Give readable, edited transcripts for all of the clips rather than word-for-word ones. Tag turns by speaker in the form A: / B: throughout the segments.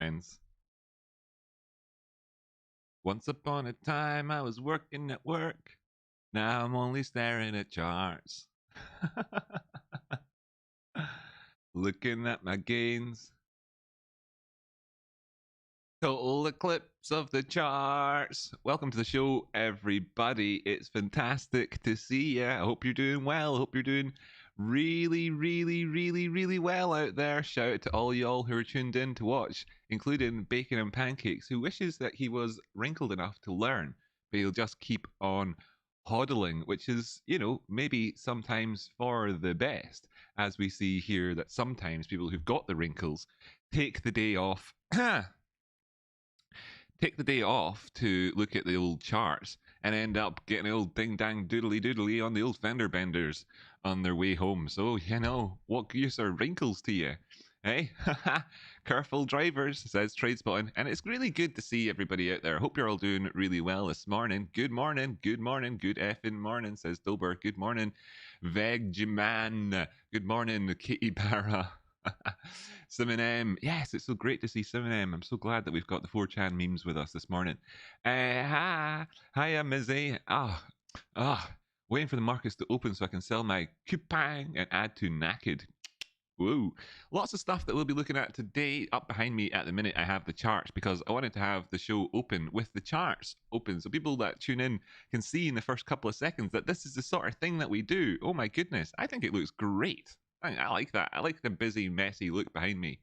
A: friends. Once upon a time, I was working at work. Now I'm only staring at charts. Looking at my gains. Total eclipse of the charts. Welcome to the show, everybody. It's fantastic to see you. I hope you're doing well. I hope you're doing really, really, really, really well out there. Shout out to all y'all who are tuned in to watch, including Bacon and Pancakes, who wishes that he was wrinkled enough to learn, but he'll just keep on hodling, which is, you know, maybe sometimes for the best, as we see here that sometimes people who've got the wrinkles take the day off. Take the day off to look at the old charts and end up getting the old ding dang doodly doodly on the old fender benders on their way home. So, you know, what use are wrinkles to you? Hey, careful drivers, says Tradespotting. And it's really good to see everybody out there. I hope you're all doing really well this morning. Good morning, good morning, good effing morning, says Dober. Good morning, Vegman. Good morning, Katie Barra. Simon M. Yes, it's so great to see Simon M. I'm so glad that we've got the 4chan memes with us this morning. Hiya, Mizzy. Waiting for the markets to open so I can sell my coupang and add to naked. Whoa. Lots of stuff that we'll be looking at today. Up behind me at the minute, I have the charts because I wanted to have the show open with the charts open so people that tune in can see in the first couple of seconds that this is the sort of thing that we do. Oh my goodness, I think it looks great. I like that. I like the busy, messy look behind me.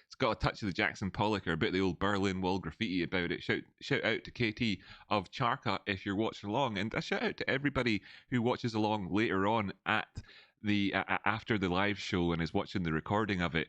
A: It's got a touch of the Jackson Pollock or a bit of the old Berlin Wall graffiti about it. Shout out to KT of Charka if you're watching along, and a shout out to everybody who watches along later on at the after the live show and is watching the recording of it.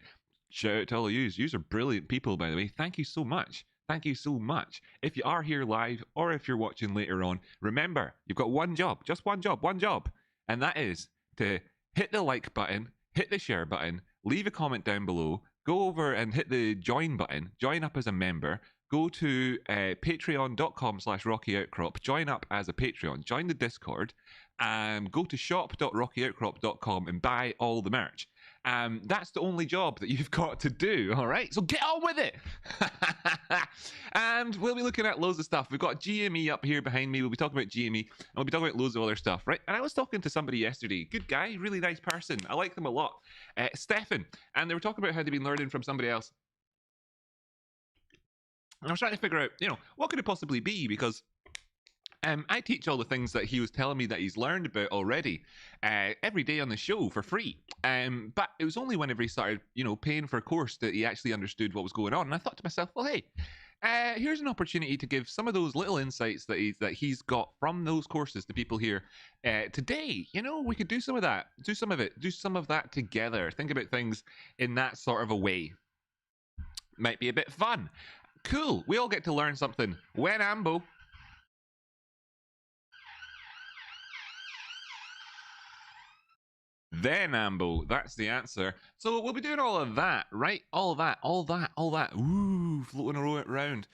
A: Shout out to all of you. You are brilliant people, by the way. Thank you so much. Thank you so much. If you are here live or if you're watching later on, remember, you've got one job, just one job, and that is to hit the like button, hit the share button, leave a comment down below, go over and hit the join button, join up as a member, go to patreon.com/rockyoutcrop, join up as a Patreon, join the Discord, go to shop.rockyoutcrop.com and buy all the merch. That's the only job that you've got to do, all right? So get on with it. And we'll be looking at loads of stuff. We've got GME up here behind me. We'll be talking about GME, and we'll be talking about loads of other stuff, right? And I was talking to somebody yesterday, good guy, really nice person. I like them a lot. Stefan, and they were talking about how they've been learning from somebody else. And I was trying to figure out, you know, what could it possibly be? Because I teach all the things that he was telling me that he's learned about already every day on the show for free. But it was only whenever he started, you know, paying for a course that he actually understood what was going on. And I thought to myself, well, hey, here's an opportunity to give some of those little insights that he's got from those courses to people here today. You know, we could do some of that, do some of that together. Think about things in that sort of a way. Might be a bit fun. Cool. We all get to learn something. When Ambo. Then Ambo, that's the answer. So we'll be doing all of that, right? All that. Ooh, floating around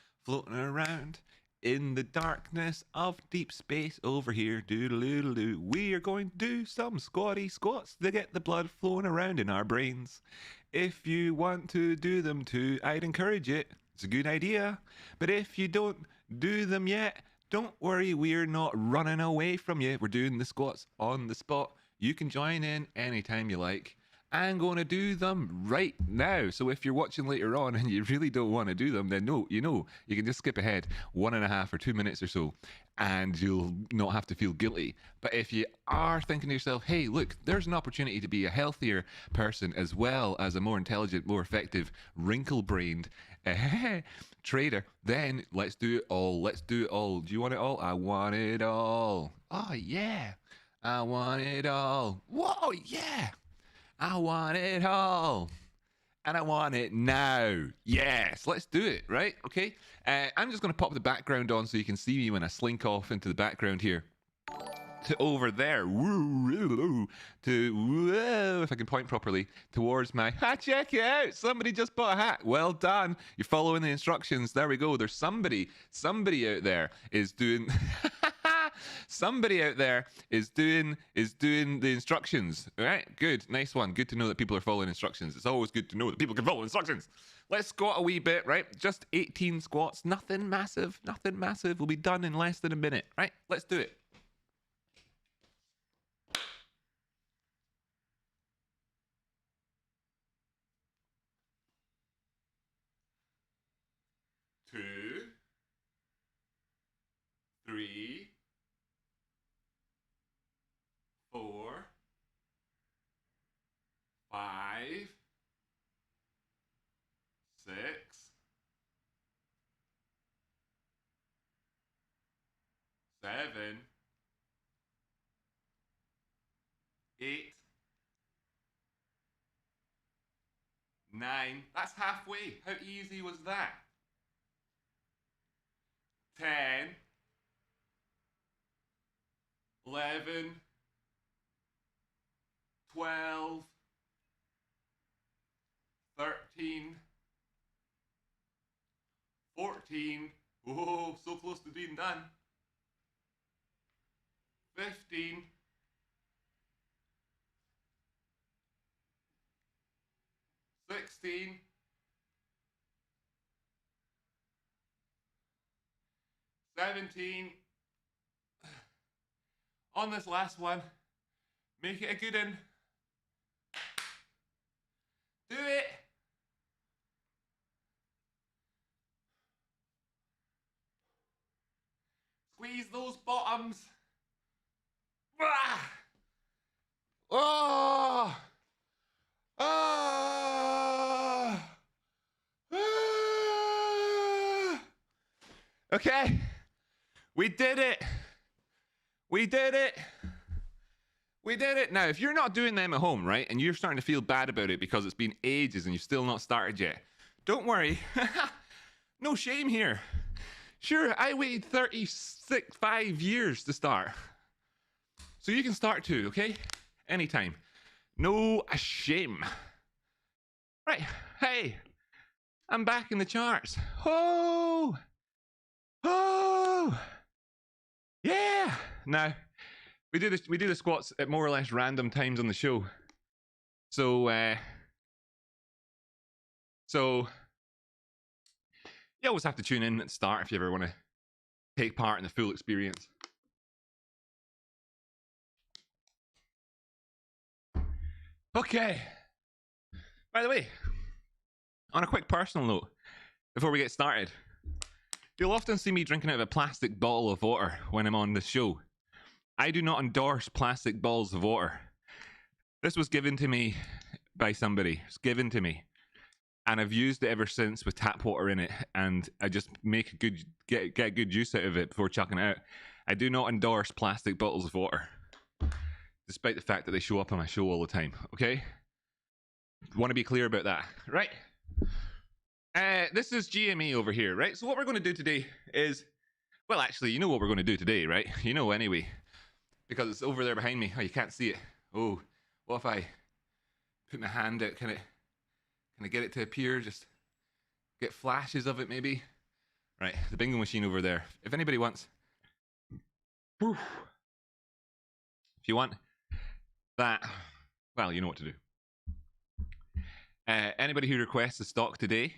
A: in the darkness of deep space over here. Doodle-doodle-doo. We are going to do some squatty squats to get the blood flowing around in our brains. If you want to do them too, I'd encourage it. It's a good idea. But if you don't do them yet, don't worry, we're not running away from you. We're doing the squats on the spot. You can join in anytime you like. I'm going to do them right now. So if you're watching later on and you really don't want to do them, then no, you know, you can just skip ahead 1.5 or 2 minutes or so and you'll not have to feel guilty. But if you are thinking to yourself, hey, look, there's an opportunity to be a healthier person as well as a more intelligent, more effective, wrinkle-brained trader, then let's do it all. Let's do it all. Do you want it all? I want it all. Oh, yeah. I want it all. Whoa, yeah. I want it all. And I want it now. Yes, let's do it, right? Okay. I'm just going to pop the background on so you can see me when I slink off into the background here. To over there. Woo, if I can point properly, towards my hat. Check it out. Somebody just bought a hat. Well done. You're following the instructions. There we go. There's somebody out there is doing Somebody out there is doing the instructions. All right, good, nice one. Good to know that people are following instructions. It's always good to know that people can follow instructions. Let's squat a wee bit, right? Just 18 squats, nothing massive, nothing massive. We'll be done in less than a minute, right? Let's do it. Two, three, 4, 5, 6, 7, 8, 9. That's halfway. How easy was that? 10, 11, 12, 13, 14. Oh, so close to being done. 15, 16, 17. On this last one, make it a good one. Do it. Squeeze those bottoms. Ah! Oh! Ah! Ah! Okay. We did it. We did it. We did it. Now, if you're not doing them at home, right, and you're starting to feel bad about it because it's been ages and you've still not started yet, don't worry. No shame here. Sure, I waited 5 years to start. So you can start too, okay? Anytime. No shame. Right. Hey, I'm back in the charts. Oh! Oh! Yeah! Now, we do the squats at more or less random times on the show. So you always have to tune in at the start if you ever want to take part in the full experience. Okay. By the way, on a quick personal note, before we get started, you'll often see me drinking out of a plastic bottle of water when I'm on the show. I do not endorse plastic bottles of water. This was given to me by somebody. It's given to me. And I've used it ever since with tap water in it, and I just make a good get good use out of it before chucking it out. I do not endorse plastic bottles of water, despite the fact that they show up on my show all the time. Okay, want to be clear about that, right? This is GME over here, right? So what we're going to do today is, well, actually, you know what we're going to do today, right? You know anyway, because it's over there behind me. Oh, you can't see it. Oh, what if I put my hand out? Can I get it to appear? Just get flashes of it, maybe? Right, the bingo machine over there. If anybody wants... If you want that, well, you know what to do. Anybody who requests a stock today,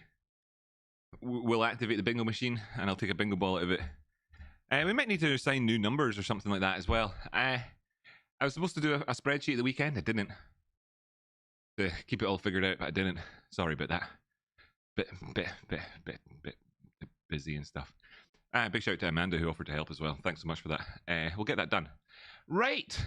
A: we'll activate the bingo machine, and I'll take a bingo ball out of it. We might need to assign new numbers or something like that as well. I was supposed to do a spreadsheet at the weekend. I didn't. To keep it all figured out, but I didn't. Sorry about that. Bit busy and stuff. Big shout out to Amanda who offered to help as well. Thanks so much for that. We'll get that done. Right.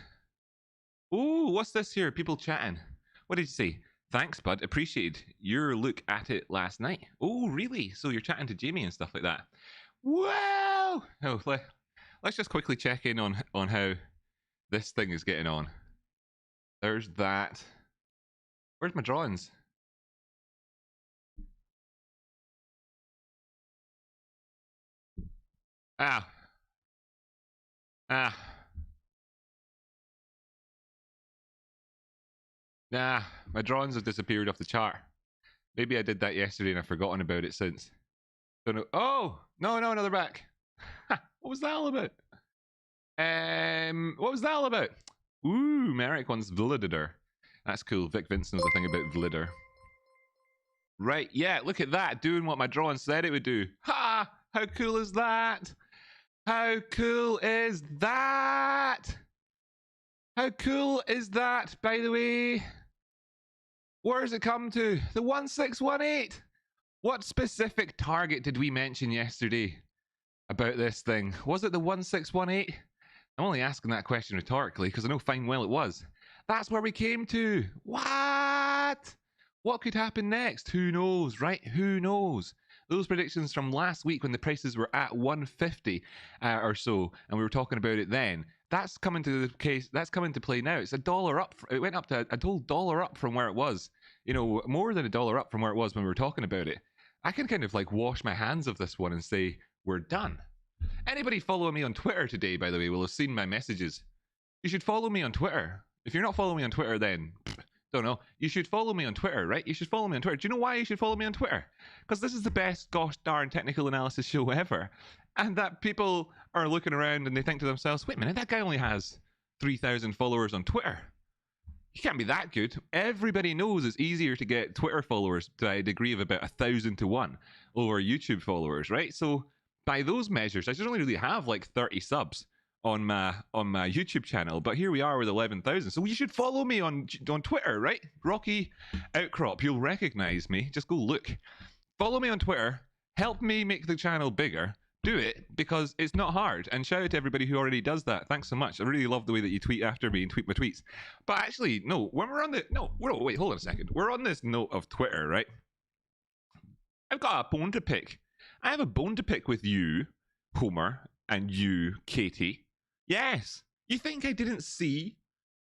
A: Ooh, what's this here? People chatting. What did you say? Thanks, bud. Appreciated your look at it last night. Oh, really? So you're chatting to Jamie and stuff like that. Wow. Oh, let's just quickly check in on how this thing is getting on. There's that. Where's my drawings? Ah. Nah, my drawings have disappeared off the chart. Maybe I did that yesterday and I've forgotten about it since. Don't know. Oh! No, they're back. What was that all about? What was that all about? Ooh, Merrick wants Validator. That's cool. Vic Vince knows a thing about Validator. Right, yeah, look at that. Doing what my drawing said it would do. Ha! How cool is that? How cool is that? How cool is that, by the way? Where does it come to? The 1618. What specific target did we mention yesterday about this thing? Was it the 1618? I'm only asking that question rhetorically because I know fine well it was. That's where we came to. What? What could happen next? Who knows, right? Who knows? Those predictions from last week when the prices were at 150 or so, and we were talking about it then. That's coming to the case. That's coming to play now. It's $1 up. It went up to a whole dollar up from where it was. You know, more than $1 up from where it was when we were talking about it. I can kind of like wash my hands of this one and say we're done. Anybody following me on Twitter today, by the way, will have seen my messages. You should follow me on Twitter. If you're not following me on Twitter, then don't know. You should follow me on Twitter, right? You should follow me on Twitter. Do you know why you should follow me on Twitter? Because this is the best gosh darn technical analysis show ever. And that people are looking around and they think to themselves, wait a minute, that guy only has 3,000 followers on Twitter. He can't be that good. Everybody knows it's easier to get Twitter followers to a degree of about 1,000 to 1 over YouTube followers, right? So by those measures, I should only really have like 30 subs on my YouTube channel, but here we are with 11,000. So you should follow me on Twitter, right? Rocky Outcrop, you'll recognize me. Just go look. Follow me on Twitter. Help me make the channel bigger. Do it because it's not hard. And shout out to everybody who already does that. Thanks so much. I really love the way that you tweet after me and tweet my tweets. But actually, no, when we're on the wait, hold on a second. We're on this note of Twitter, right? I've got a bone to pick. I have a bone to pick with you, Homer, and you, Katie. Yes. You think I didn't see?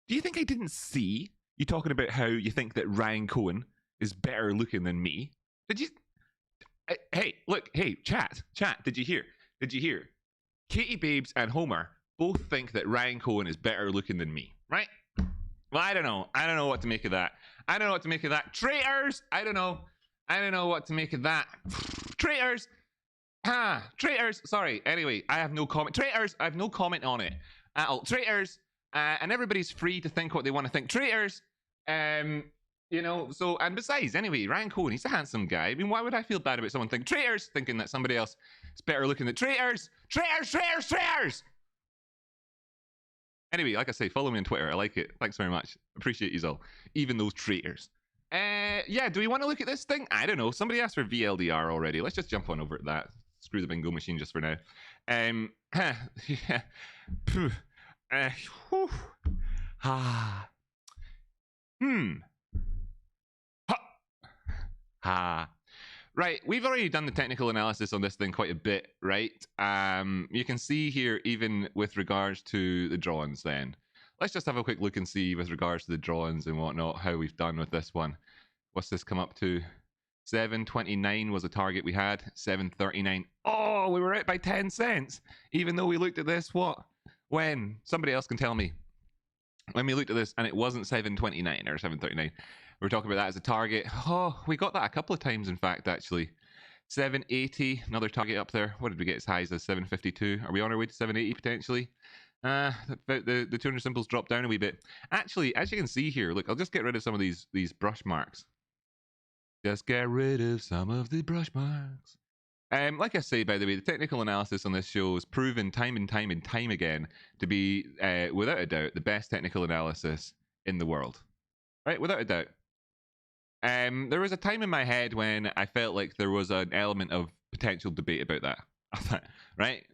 A: Do you think I didn't see you talking about how you think that Ryan Cohen is better looking than me? Did you? Hey, look, hey, chat, did you hear? Katie Babes and Homer both think that Ryan Cohen is better looking than me, right? Well, I don't know what to make of that. Traitors! I don't know what to make of that. Traitors! Traitors! Sorry, anyway, I have no comment. Traitors! I have no comment on it at all. Traitors! And everybody's free to think what they want to think. Traitors! You know, so, and besides, anyway, Ryan Cohen, he's a handsome guy. I mean, why would I feel bad about someone thinking traitors, thinking that somebody else is better looking than traitors? Anyway, like I say, follow me on Twitter. I like it. Thanks very much. Appreciate you all. Even those traitors. Yeah, do we want to look at this thing? I don't know. Somebody asked for VLDR already. Let's just jump on over to that. Screw the bingo machine just for now. Yeah. Right, we've already done the technical analysis on this thing quite a bit, right? You can see here, even with regards to the drawings then. Let's just have a quick look and see with regards to the drawings and whatnot, how we've done with this one. What's this come up to? 729 was the target we had. 739. Oh, we were out by 10 cents. Even though we looked at this, what? When? Somebody else can tell me. When we looked at this and it wasn't 729 or 739. We were talking about that as a target. Oh, we got that a couple of times, in fact, actually. 780, another target up there. What did we get as high as 752? Are we on our way to 780 potentially? The 200 symbols dropped down a wee bit. Actually, as you can see here, look, I'll just get rid of some of these brush marks. Just get rid of some of the brush marks. Like I say, by the way, the technical analysis on this show is proven time and time again to be, without a doubt, the best technical analysis in the world. Right? Without a doubt. There was a time in my head when I felt like there was an element of potential debate about that. Right?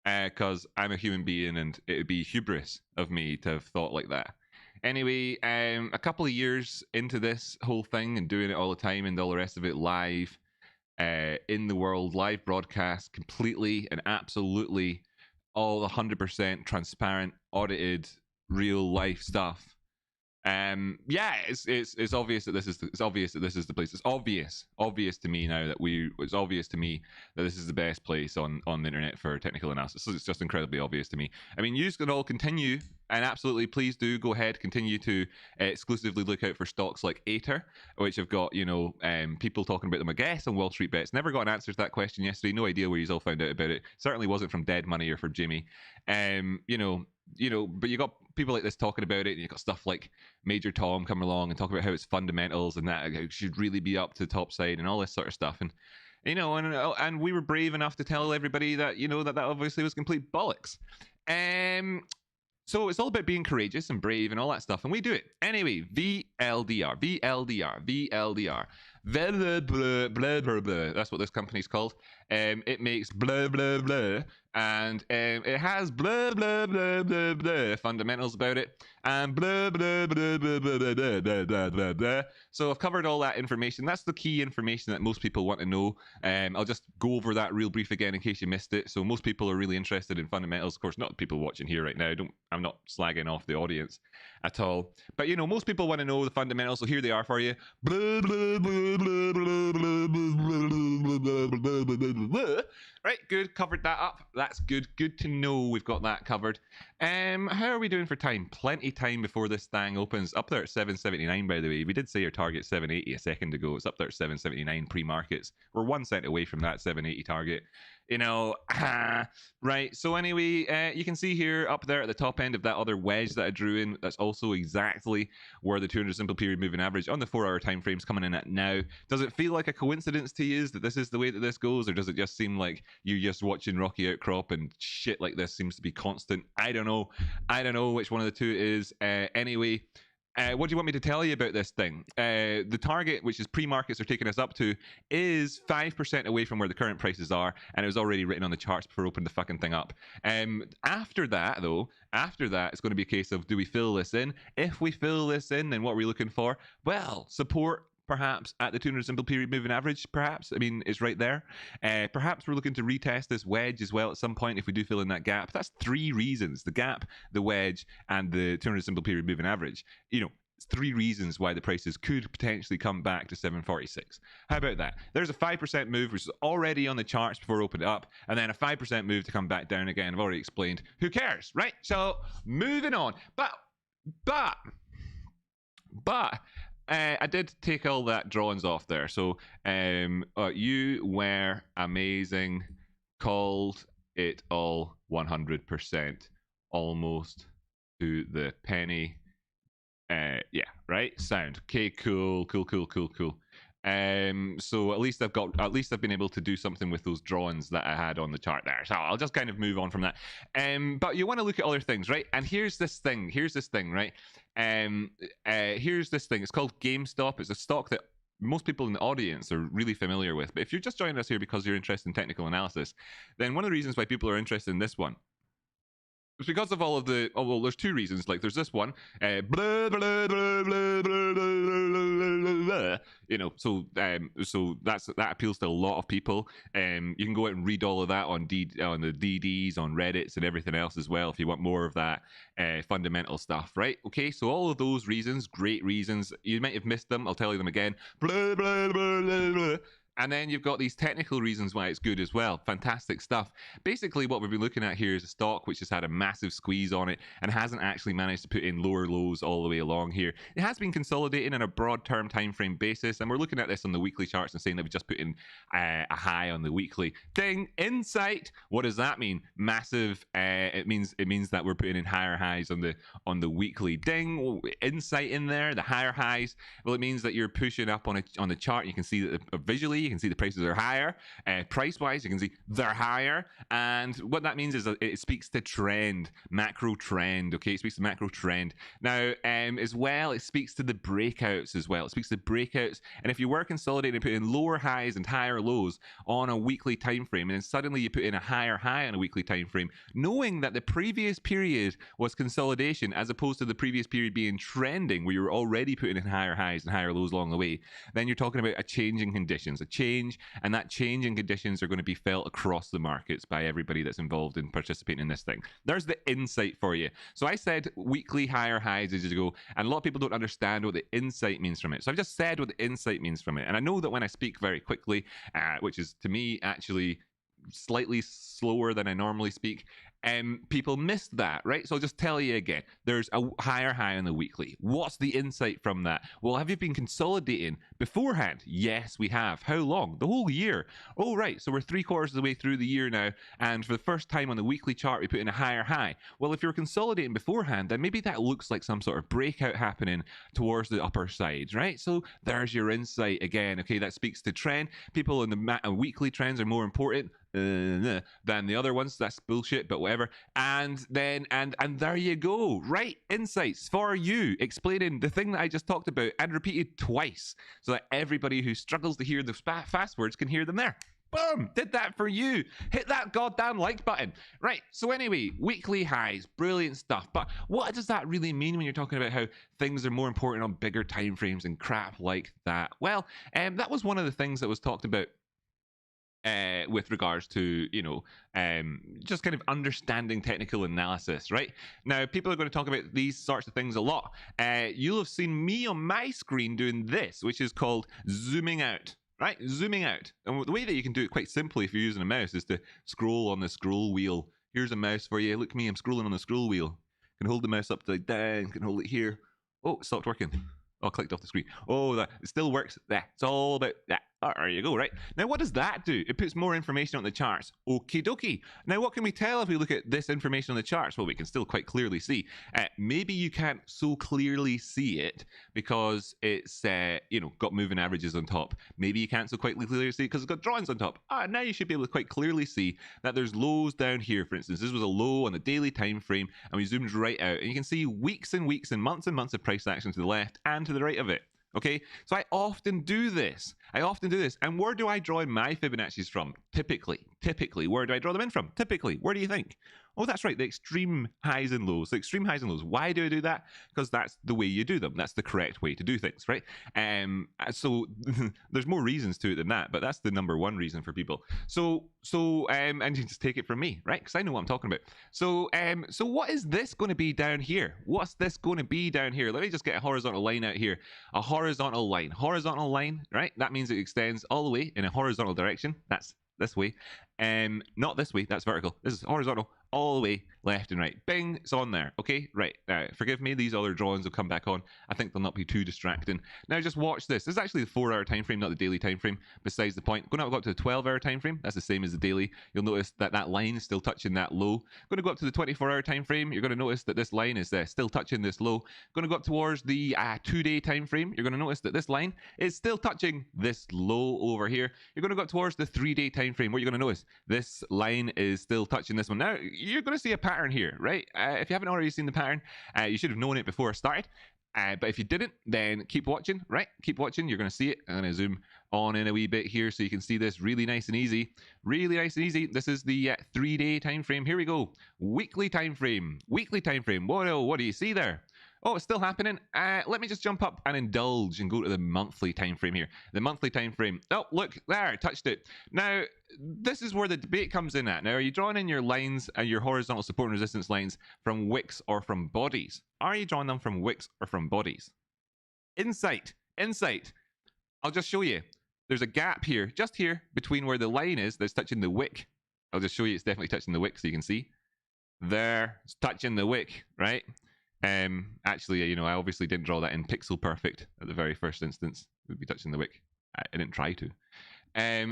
A: Because I'm a human being and it would be hubris of me to have thought like that. Anyway, a couple of years into this whole thing and doing it all the time and all the rest of it live, in the world, live broadcast, completely and absolutely all 100% transparent, audited, real life stuff. Yeah, it's obvious that this is the place. It's obvious to me now that it's obvious to me that this is the best place on the internet for technical analysis. So it's just incredibly obvious to me. I mean, you can all continue, and absolutely, please do go ahead, continue to exclusively look out for stocks like Aether, which have got people talking about them, I guess, on Wall Street Bets. Never got an answer to that question yesterday. No idea where you all found out about it. Certainly wasn't from Dead Money or from Jimmy. But you got people like this talking about it, and you got stuff like Major Tom come along and talk about how it's fundamentals and that it should really be up to the top side and all this sort of stuff. And and we were brave enough to tell everybody that that obviously was complete bollocks. So it's all about being courageous and brave and all that stuff, and we do it anyway. VLDR. Blah, blah, blah, blah, blah, blah. That's what this company's called. It makes blah, blah, blah. And it has blah, blah, blah, blah, blah fundamentals about it. And blah, blah, blah, blah, blah, blah, blah, blah, blah, blah. So I've covered all that information. That's the key information that most people want to know. I'll just go over that real brief again in case you missed it. So most people are really interested in fundamentals. Of course, not people watching here right now. I'm not slagging off the audience at all. But, most people want to know the fundamentals. So here they are for you. Blah, blah, blah, blah, blah, blah, blah, blah, blah, blah. Right, good. Covered that up. That's good. Good to know we've got that covered. How are we doing for time? Plenty time before this thing opens. Up there at 779, by the way. We did say our target 780 a second ago. It's up there at 779 pre-markets. We're 1 cent away from that 780 target. Right. So anyway, you can see here up there at the top end of that other wedge that I drew in, that's also exactly where the 200 simple period moving average on the 4-hour time frame's coming in at now. Does it feel like a coincidence to you that this is the way that this goes, or does it just seem like you're just watching Rocky Outcrop and shit like this seems to be constant? I don't know which one of the two it is. Anyway, what do you want me to tell you about this thing? The target, which is pre-markets are taking us up to, is 5% away from where the current prices are, and it was already written on the charts before I opened the fucking thing up. After that, it's going to be a case of, do we fill this in? If we fill this in, then what are we looking for? Well, support perhaps at the 200 simple period moving average, perhaps. I mean, it's right there. Perhaps we're looking to retest this wedge as well at some point if we do fill in that gap. That's 3 reasons: the gap, the wedge, and the 200 simple period moving average. It's 3 reasons why the prices could potentially come back to 746. How about that? There's a 5% move, which is already on the charts before I opened it up, and then a 5% move to come back down again. I've already explained. Who cares, right? So moving on. But I did take all that drawings off there. So you were amazing. Called it all 100%, almost to the penny. Yeah, right. Sound okay. Cool. So at least I've been able to do something with those drawings that I had on the chart there. So I'll just kind of move on from that. But you want to look at other things, right? And here's this thing, right? Here's this thing. It's called Gamestop. It's a stock that most people in the audience are really familiar with. But if you're just joining us here because you're interested in technical analysis, then one of the reasons why people are interested in this one, it's because of all of the. Oh well, there's 2 reasons. Like there's this one, blah, blah, blah, blah, blah, blah, blah. So that appeals to a lot of people. You can go out and read all of that on the DDs, on Reddits, and everything else as well if you want more of that fundamental stuff, right? Okay, so all of those reasons, great reasons. You might have missed them. I'll tell you them again. Blah, blah, blah, blah, blah. And then you've got these technical reasons why it's good as well. Fantastic stuff. Basically, what we've been looking at here is a stock which has had a massive squeeze on it and hasn't actually managed to put in lower lows all the way along here. It has been consolidating on a broad term time frame basis, and we're looking at this on the weekly charts and saying that we just put in a high on the weekly. Ding! Insight! What does that mean? Massive. It means that we're putting in higher highs on the weekly. Ding! Insight in there. The higher highs. Well, it means that you're pushing up on the chart. You can see that visually. You can see the prices are higher. Price-wise, you can see they're higher. And what that means is that it speaks to trend, macro trend, okay? It speaks to macro trend. Now, as well, it speaks to the breakouts as well. It speaks to breakouts. And if you were consolidating and put in lower highs and higher lows on a weekly time frame, and then suddenly you put in a higher high on a weekly time frame, knowing that the previous period was consolidation as opposed to the previous period being trending, where you were already putting in higher highs and higher lows along the way, then you're talking about a change in conditions, a change, and that change in conditions are going to be felt across the markets by everybody that's involved in participating in this thing. There's the insight for you. So I said weekly higher highs as you go, and a lot of people don't understand what the insight means from it. So I've just said what the insight means from it. And I know that when I speak very quickly, which is to me actually slightly slower than I normally speak, people missed that, right? So I'll just tell you again. There's a higher high on the weekly. What's the insight from that? Well, have you been consolidating beforehand? Yes, we have. How long? The whole year. Oh, right. So we're 3/4 of the way through the year now, and for the first time on the weekly chart, we put in a higher high. Well, if you're consolidating beforehand, then maybe that looks like some sort of breakout happening towards the upper side, right? So there's your insight again. Okay, that speaks to trend. People in the weekly trends are more important than the other ones. That's bullshit, but whatever. And then and there you go, right? Insights for you, explaining the thing that I just talked about and repeated twice, so that everybody who struggles to hear the fast words can hear them there. Boom! Did that for you. Hit that goddamn like button. Right, so anyway, weekly highs, brilliant stuff. But what does that really mean when you're talking about how things are more important on bigger time frames and crap like that? Well, that was one of the things that was talked about with regards to, just kind of understanding technical analysis, right? Now, people are going to talk about these sorts of things a lot. You'll have seen me on my screen doing this, which is called zooming out, right? Zooming out. And the way that you can do it quite simply if you're using a mouse is to scroll on the scroll wheel. Here's a mouse for you. Look at me, I'm scrolling on the scroll wheel. Can hold the mouse up down, can hold it here. Oh, it stopped working. Oh, I clicked off the screen. Oh, that it still works. There, it's all about that. Oh, there you go, right? Now, what does that do? It puts more information on the charts. Okie dokie. Now, what can we tell if we look at this information on the charts? Well, we can still quite clearly see. Maybe you can't so clearly see it because it's, got moving averages on top. Maybe you can't so quite clearly see it because it's got drawings on top. Now you should be able to quite clearly see that there's lows down here, for instance. This was a low on the daily time frame, and we zoomed right out. And you can see weeks and weeks and months of price action to the left and to the right of it. Okay, so I often do this. And where do I draw in my Fibonacci's from? Typically, where do I draw them in from? Typically, where do you think? Oh, that's right, the extreme highs and lows. Why do I do that? Because that's the way you do them. That's the correct way to do things, right? So there's more reasons to it than that, but that's the number one reason for people. So and you just take it from me, right? Because I know what I'm talking about. So what is this going to be down here? What's this going to be down here? Let me just get a horizontal line out here. A horizontal line, right? That means it extends all the way in a horizontal direction. That's this way. Not this way, that's vertical. This is horizontal, all the way left and right. Bing, it's on there. Okay, right. Forgive me, these other drawings will come back on. I think they'll not be too distracting. Now just watch this. This is actually the 4-hour time frame, not the daily time frame. Besides the point, going to go up to the 12-hour time frame. That's the same as the daily. You'll notice that that line is still touching that low. Going to go up to the 24-hour time frame. You're going to notice that this line is still touching this low. Going to go up towards the 2-day time frame. You're going to notice that this line is still touching this low over here. You're going to go up towards the 3-day time frame. What you're going to notice, this line is still touching this one. Now you're going to see a pattern here, right? If you haven't already seen the pattern, you should have known it before I started. But if you didn't, then keep watching, right? Keep watching. You're going to see it. I'm going to zoom on in a wee bit here so you can see this really nice and easy. Really nice and easy. This is the 3-day time frame. Here we go. Weekly time frame. What do you see there? Oh, it's still happening. Let me just jump up and indulge and go to the monthly time frame here. The monthly time frame. Oh, look, there, touched it. Now, this is where the debate comes in at. Now, are you drawing in your lines and your horizontal support and resistance lines from wicks or from bodies? Are you drawing them from wicks or from bodies? Insight. I'll just show you. There's a gap here, just here, between where the line is that's touching the wick. I'll just show you it's definitely touching the wick so you can see. There, it's touching the wick, right? Actually, I obviously didn't draw that in pixel perfect at the very first instance. It would be touching the wick. I didn't try to.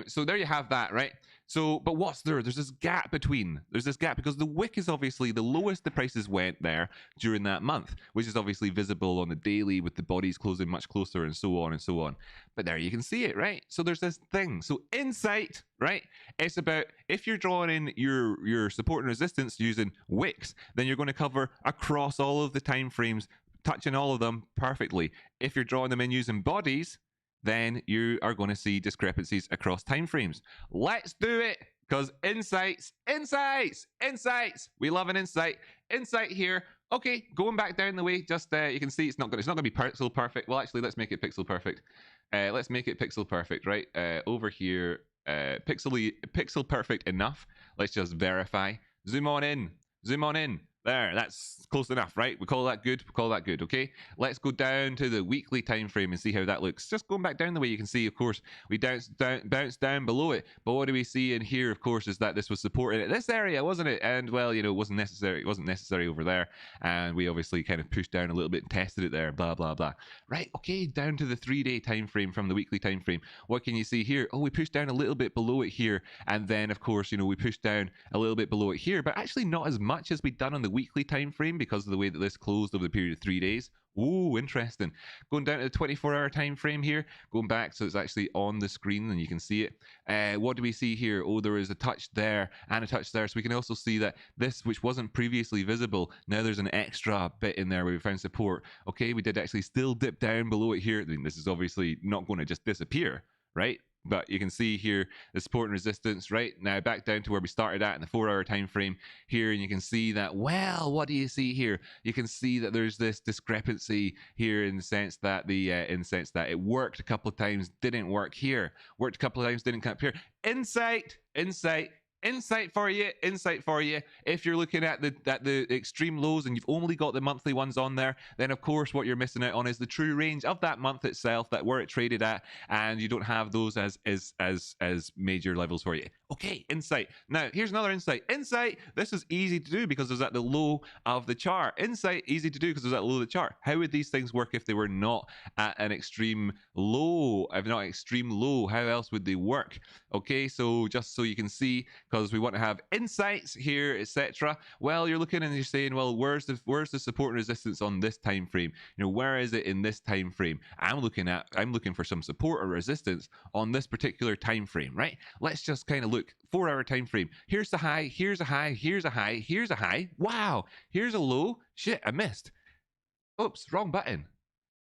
A: So there you have that, right? So, but what's there? There's this gap between. There's this gap because the wick is obviously the lowest the prices went there during that month, which is obviously visible on the daily with the bodies closing much closer and so on and so on. But there you can see it, right? So there's this thing. So insight, right? It's about if you're drawing in your support and resistance using wicks, then you're going to cover across all of the time frames, touching all of them perfectly. If you're drawing them in using bodies, then you are going to see discrepancies across time frames. Let's do it, because insights. We love an insight. Insight here. Okay, going back down the way, just you can see it's not going to be pixel perfect. Well, actually, let's make it pixel perfect. let's make it pixel perfect, right? Over here, pixel perfect enough. Let's just verify. Zoom on in. Zoom on in. There, that's close enough, right? We call that good. We call that good, okay? Let's go down to the weekly time frame and see how that looks. Just going back down the way, you can see, of course, we bounced down below it. But what do we see in here, of course, is that this was supported at this area, wasn't it? And, well, you know, it wasn't necessary. It wasn't necessary over there. And we obviously kind of pushed down a little bit and tested it there, blah, blah, blah. Right, okay, down to the 3-day time frame from the weekly time frame. What can you see here? Oh, we pushed down a little bit below it here. And then, of course, you know, we pushed down a little bit below it here, but actually not as much as we'd done on the weekly time frame because of the way that this closed over the period of 3 days. Oh, interesting. Going down to the 24-hour time frame here, going back so it's actually on the screen and you can see it. What do we see here? Oh, there is a touch there and a touch there. So we can also see that this, which wasn't previously visible, now there's an extra bit in there where we found support. Okay, we did actually still dip down below it here. I mean, this is obviously not going to just disappear, right? But you can see here the support and resistance right now back down to where we started at in the 4-hour time frame here, and you can see that, well, what do you see here? You can see that there's this discrepancy here in the sense that it worked a couple of times, didn't work here, worked a couple of times, didn't come up here. Insight for you. If you're looking at the extreme lows and you've only got the monthly ones on there, then of course what you're missing out on is the true range of that month itself, that where it traded at, and you don't have those as major levels for you. Okay, insight. Now here's another insight. This is easy to do because it's at the low of the chart. Insight, easy to do because it's at the low of the chart. How would these things work if they were not at an extreme low? If not extreme low, how else would they work? Okay, so just so you can see, because we want to have insights here, etc. Well, you're looking and you're saying, well, where's the support and resistance on this time frame? You know, where is it in this time frame? I'm looking for some support or resistance on this particular time frame, right? Let's just kind of look. 4-hour time frame. Here's the high. Here's a high. Here's a high. Here's a high. Wow. Here's a low. Shit, I missed. Oops, wrong button.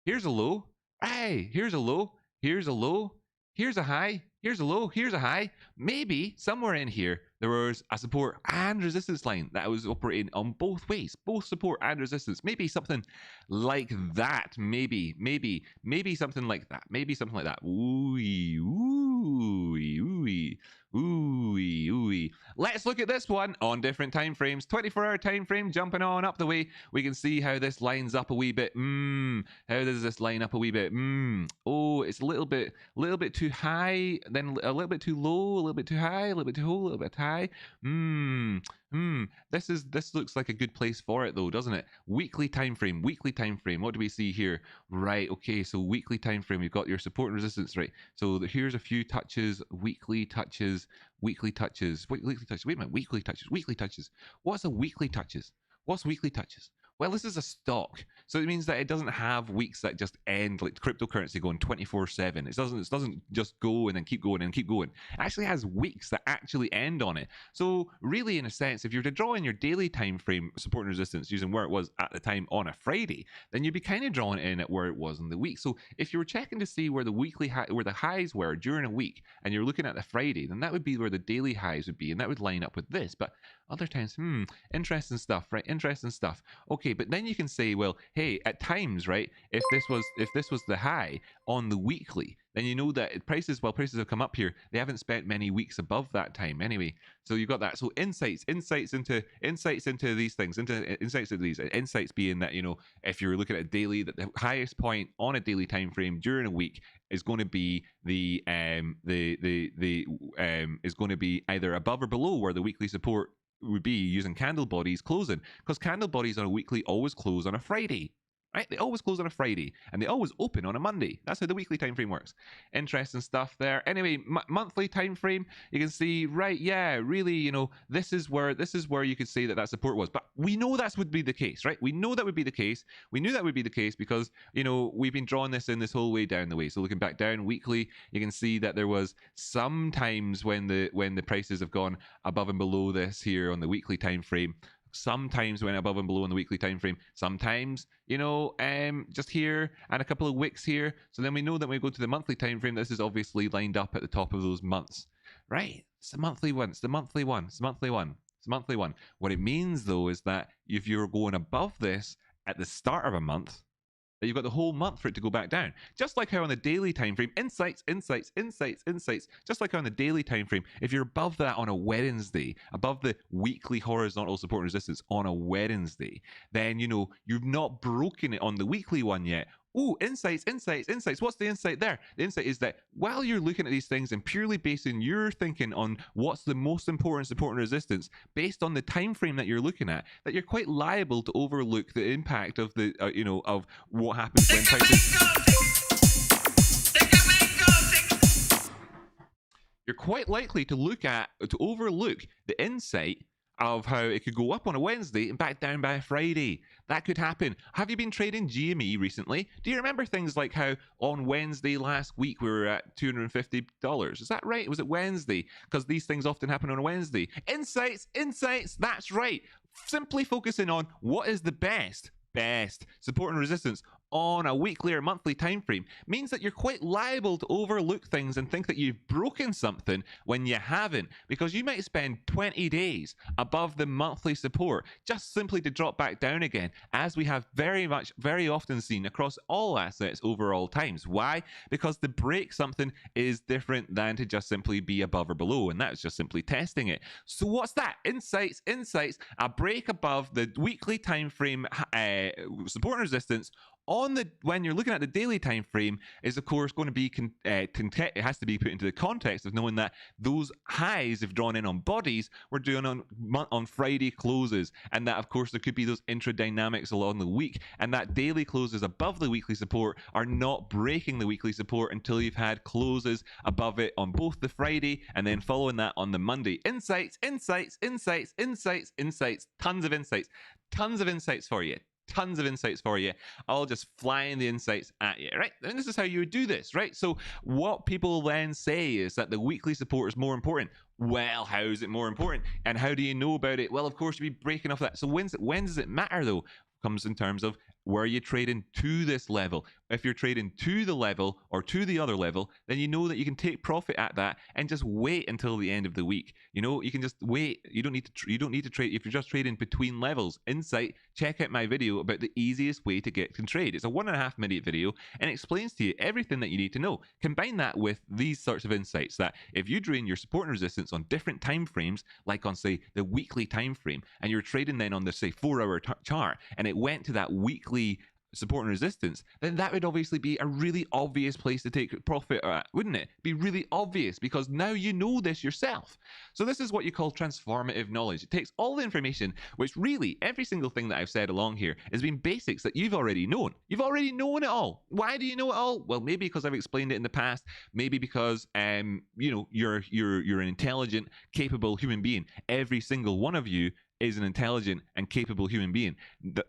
A: Here's a low. Hey, here's a low. Here's a low. Here's a high. Here's a low. Here's a high. Maybe somewhere in here there was a support and resistance line that was operating on both ways, both support and resistance. Maybe something like that. Maybe something like that. Maybe something like that. Ooh. Let's look at this one on different time frames. 24-hour time frame, jumping on up the way. We can see how this lines up a wee bit. How does this line up a wee bit? Oh, it's a little bit too high, then a little bit too low, a little bit too high, a little bit too low, a little bit high. This looks like a good place for it though, doesn't it? Weekly time frame. What do we see here? Right, okay, so weekly time frame, we've got your support and resistance, right? So here's a few touches, weekly touches. Wait a minute, weekly touches. What's weekly touches? Well, this is a stock, so it means that it doesn't have weeks that just end like cryptocurrency going 24/7. It doesn't just go and then keep going and keep going. It actually has weeks that actually end on it. So really, in a sense, if you were to draw in your daily time frame support and resistance using where it was at the time on a Friday, then you'd be kind of drawing it in at where it was in the week. So if you were checking to see where the where the highs were during a week, and you're looking at the Friday, then that would be where the daily highs would be, and that would line up with this. But other times, interesting stuff, right? Interesting stuff. Okay, but then you can say, well, hey, at times, right, if this was the high on the weekly, then you know that prices have come up here, they haven't spent many weeks above that time anyway. So you've got that. So insights into these things, insights being that, you know, if you're looking at a daily, that the highest point on a daily time frame during a week is going to be is going to be either above or below where the weekly support would be using candle bodies closing, because candle bodies on a weekly always close on a Friday, right? They always close on a Friday and they always open on a Monday. That's how the weekly time frame works. Interesting stuff there. Anyway, monthly time frame, you can see, right? Yeah, really, you know, this is where you could say that support was. But we know that would be the case, right? We know that would be the case. We knew that would be the case because, you know, we've been drawing this in this whole way down the way. So looking back down weekly, you can see that there was some times when the prices have gone above and below this here on the weekly time frame. Sometimes went above and below in the weekly time frame. Sometimes, you know, just here and a couple of wicks here. So then we know that when we go to the monthly time frame, this is obviously lined up at the top of those months, right? It's the monthly one. It's the monthly one. What it means though is that if you're going above this at the start of a month, that you've got the whole month for it to go back down. Just like how on the daily time frame, insights, just like how on the daily time frame, if you're above that on a Wednesday, above the weekly horizontal support and resistance on a Wednesday, then you've not broken it on the weekly one yet. Ooh, insights. What's the insight there? The insight is that while you're looking at these things and purely basing your thinking on what's the most important support and resistance based on the time frame that you're looking at, that you're quite liable to overlook the impact of the of what happens when prices. You're quite likely to overlook the insight of how it could go up on a Wednesday and back down by a Friday. That could happen. Have you been trading GME recently? Do you remember things like how on Wednesday last week we were at $250? Is that right? Was it Wednesday? Because these things often happen on a Wednesday. Insights, that's right. Simply focusing on what is the best support and resistance on a weekly or monthly time frame means that you're quite liable to overlook things and think that you've broken something when you haven't, because you might spend 20 days above the monthly support just simply to drop back down again, as we have very often seen across all assets over all times. Why? Because to break something is different than to just simply be above or below, and that's just simply testing it. So what's that? Insights, a break above the weekly time frame support and resistance when you're looking at the daily time frame is of course going to be it has to be put into the context of knowing that those highs if drawn in on bodies were doing on Friday closes, and that of course there could be those intradynamics along the week, and that daily closes above the weekly support are not breaking the weekly support until you've had closes above it on both the Friday and then following that on the Monday. Insights, tons of insights for you. Tons of insights for you. I'll just flying the insights at you, right? And this is how you would do this, right? So what people then say is that the weekly support is more important. Well, how is it more important? And how do you know about it? Well, of course, you'd be breaking off that. So when does it matter, though? Comes in terms of where you trading to this level. If you're trading to the level or to the other level, then you know that you can take profit at that and just wait until the end of the week. You can just wait. You don't need to trade if you're just trading between levels. Insight, check out my video about the easiest way to get to trade. It's a 1.5 minute video and it explains to you everything that you need to know. Combine that with these sorts of insights that if you drain your support and resistance on different time frames, like on say the weekly time frame, and you're trading then on the say 4-hour chart, and it went to that weekly support and resistance, then that would obviously be a really obvious place to take profit at, wouldn't it? Be really obvious because now you know this yourself. So this is what you call transformative knowledge. It takes all the information, which really every single thing that I've said along here has been basics that you've already known. You've already known it all. Why do you know it all? Well, maybe because I've explained it in the past. Maybe because you're an intelligent, capable human being. Every single one of you is an intelligent and capable human being.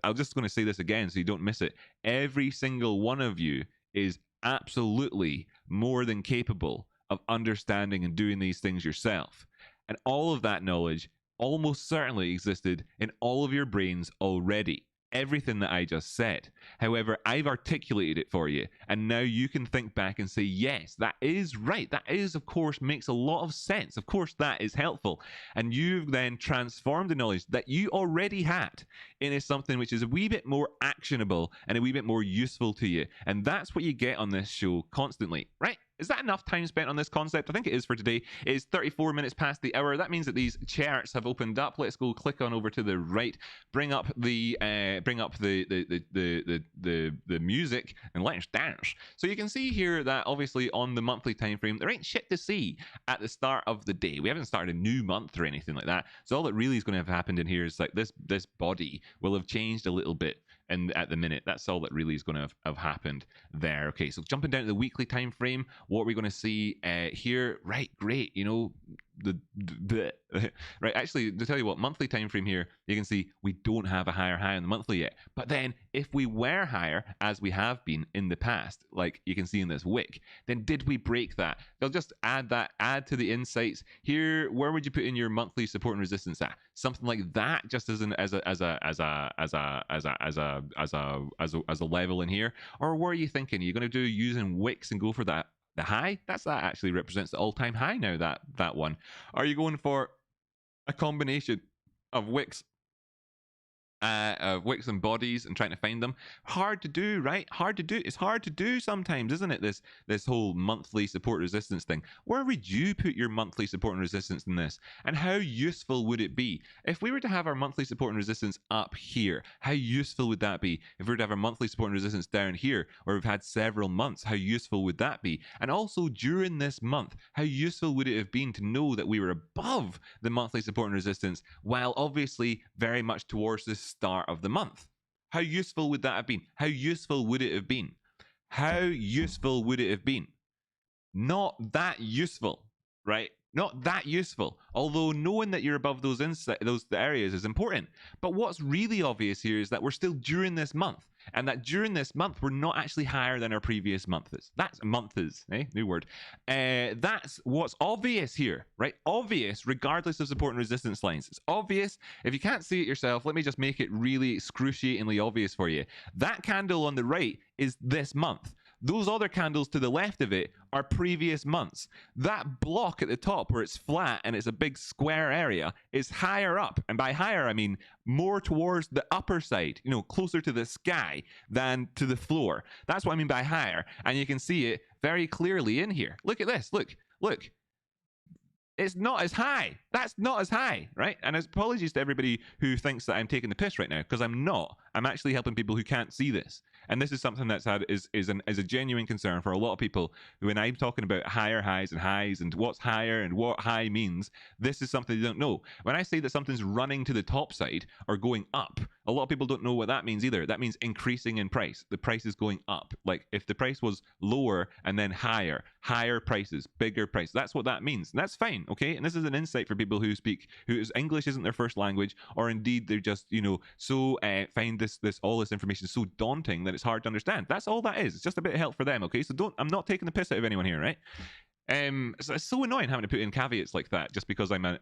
A: I'm just going to say this again so you don't miss it. Every single one of you is absolutely more than capable of understanding and doing these things yourself. And all of that knowledge almost certainly existed in all of your brains already. Everything that I just said. However, I've articulated it for you, and now you can think back and say, yes, that is right. That is, of course, makes a lot of sense. Of course, that is helpful. And you've then transformed the knowledge that you already had into something which is a wee bit more actionable and a wee bit more useful to you. And that's what you get on this show constantly, right? Is that enough time spent on this concept? I think it is for today. It's 34 minutes past the hour. That means that these charts have opened up. Let's go click on over to the right, bring up the music, and let's dance. So you can see here that obviously on the monthly time frame, there ain't shit to see at the start of the day. We haven't started a new month or anything like that. So all that really is going to have happened in here is like this body will have changed a little bit. And at the minute, that's all that really is going to have happened there. Okay, so jumping down to the weekly time frame, what are we going to see here? Right, great. Right, actually, to tell you what, monthly time frame here, you can see we don't have a higher high on the monthly yet. But then if we were higher, as we have been in the past, like you can see in this wick, then did we break that? They'll just add to the insights here. Where would you put in your monthly support and resistance at? Something like that, just as a level in here. Or were you thinking you're going to do using wicks and go for that? The high, that actually represents the all-time high now, that one. Are you going for a combination of wicks wicks and bodies and trying to find them. Hard to do, right? Hard to do. It's hard to do sometimes, isn't it? This whole monthly support resistance thing. Where would you put your monthly support and resistance in this? And how useful would it be if we were to have our monthly support and resistance up here? How useful would that be? If we were to have our monthly support and resistance down here, where we've had several months, how useful would that be? And also during this month, how useful would it have been to know that we were above the monthly support and resistance, while obviously very much towards the start of the month? How useful would that have been? How useful would it have been? How useful would it have been? Not that useful, right? Not that useful. Although knowing that you're above those areas is important. But what's really obvious here is that we're still during this month, and that during this month we're not actually higher than our previous months. That's months, new word. That's what's obvious here, right? Obvious, regardless of support and resistance lines. It's obvious. If you can't see it yourself, let me just make it really excruciatingly obvious for you. That candle on the right is this month. Those other candles to the left of it are previous months. That block at the top where it's flat and it's a big square area is higher up. And by higher, I mean more towards the upper side, closer to the sky than to the floor. That's what I mean by higher. And you can see it very clearly in here. Look at this. Look. It's not as high. That's not as high, right? And apologies to everybody who thinks that I'm taking the piss right now, because I'm not. I'm actually helping people who can't see this. And this is something that's is a genuine concern for a lot of people who, when I'm talking about higher highs and what's higher and what high means, this is something they don't know. When I say that something's running to the top side or going up, a lot of people don't know what that means either. That means increasing in price. The price is going up. Like if the price was lower and then higher prices, bigger price. That's what that means. And that's fine, okay? And this is an insight for people whose English isn't their first language, or indeed they're just, so find all this information so daunting that it's hard to understand. That's all that is. It's just a bit of help for them, okay? So I'm not taking the piss out of anyone here, right? So it's so annoying having to put in caveats like that just because I'm a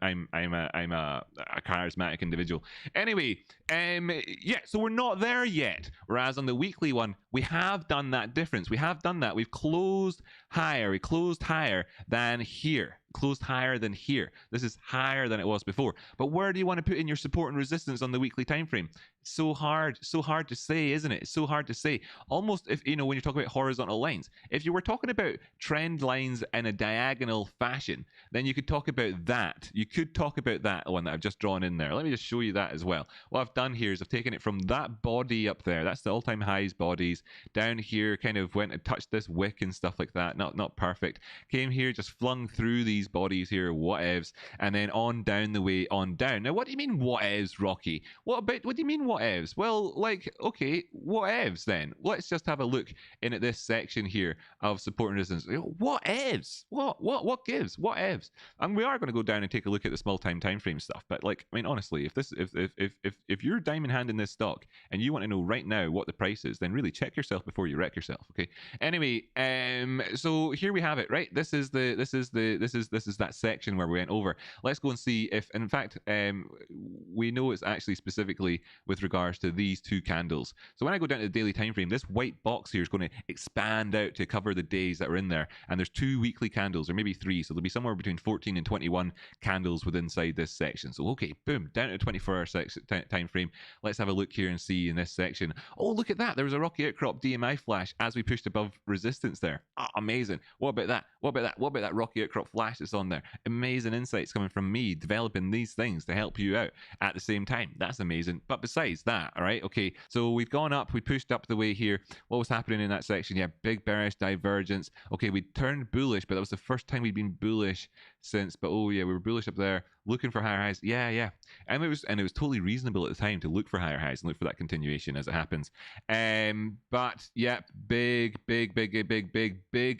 A: charismatic individual. Anyway, yeah, so we're not there yet. Whereas on the weekly one, we have done that difference. We have done that. We've closed higher. We closed higher than here. Closed higher than here. This is higher than it was before. But where do you want to put in your support and resistance on the weekly time frame? So hard to say, isn't it? It's so hard to say. Almost if when you're talking about horizontal lines, if you were talking about trend lines in a diagonal fashion, then you could talk about that. You could talk about that one that I've just drawn in there. Let me just show you that as well. What I've done here is I've taken it from that body up there. That's the all-time highs bodies. Down here, kind of went and touched this wick and stuff like that. Not perfect. Came here, just flung through these bodies here, whatevs, and then on down the way on down. Now, what do you mean whatevs, Rocky? What do you mean whatevs? Well, okay, whatevs then. Let's just have a look in at this section here of support and resistance. Whatevs? What gives? Whatevs? And we are going to go down and take a look at the small time frame stuff. But honestly, if you're diamond handing this stock and you want to know right now what the price is, then really check yourself before you wreck yourself. Okay. Anyway, so here we have it, right? This is that section where we went over. Let's go and see if, in fact, we know it's actually specifically with regards to these two candles. So when I go down to the daily time frame, this white box here is going to expand out to cover the days that are in there. And there's 2 weekly candles, or maybe 3. So there'll be somewhere between 14 and 21 candles within inside this section. So, okay, boom, down to 24-hour time frame. Let's have a look here and see in this section. Oh, look at that. There was a rocky outcrop DMI flash as we pushed above resistance there. Oh, amazing. What about that? What about that rocky outcrop flash that's on there? Amazing insights coming from me developing these things to help you out at the same time. That's amazing. But besides that, all right, okay, so we've gone up, we pushed up the way here. What was happening in that section? Yeah, big bearish divergence. Okay, we turned bullish, but that was the first time we'd been bullish since, but oh yeah, we were bullish up there looking for higher highs. Yeah, and it was totally reasonable at the time to look for higher highs and look for that continuation as it happens. But yeah, big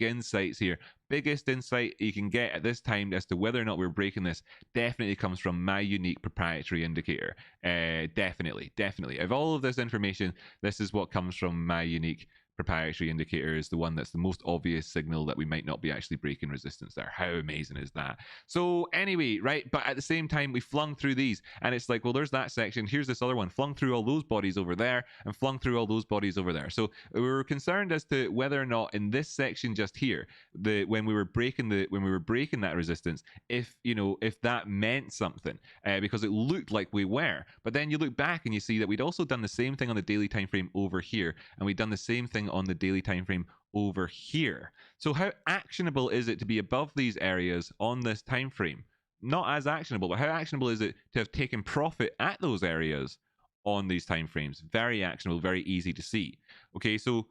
A: insights here. Biggest insight you can get at this time as to whether or not we're breaking this definitely comes from my unique proprietary indicator. Definitely. Of all of this information, this is what comes from my unique proprietary indicator is the one that's the most obvious signal that we might not be actually breaking resistance there. How amazing is that? So anyway, right, but at the same time, we flung through these, and it's like, well, there's that section, here's this other one, flung through all those bodies over there, and flung through all those bodies over there. So we were concerned as to whether or not in this section just here, when we were breaking that resistance, if that meant something, because it looked like we were. But then you look back and you see that we'd also done the same thing on the daily time frame over here, and we'd done the same thing on the daily time frame over here. So how actionable is it to be above these areas on this time frame? Not as actionable, but how actionable is it to have taken profit at those areas on these time frames? Very actionable, very easy to see. Okay, so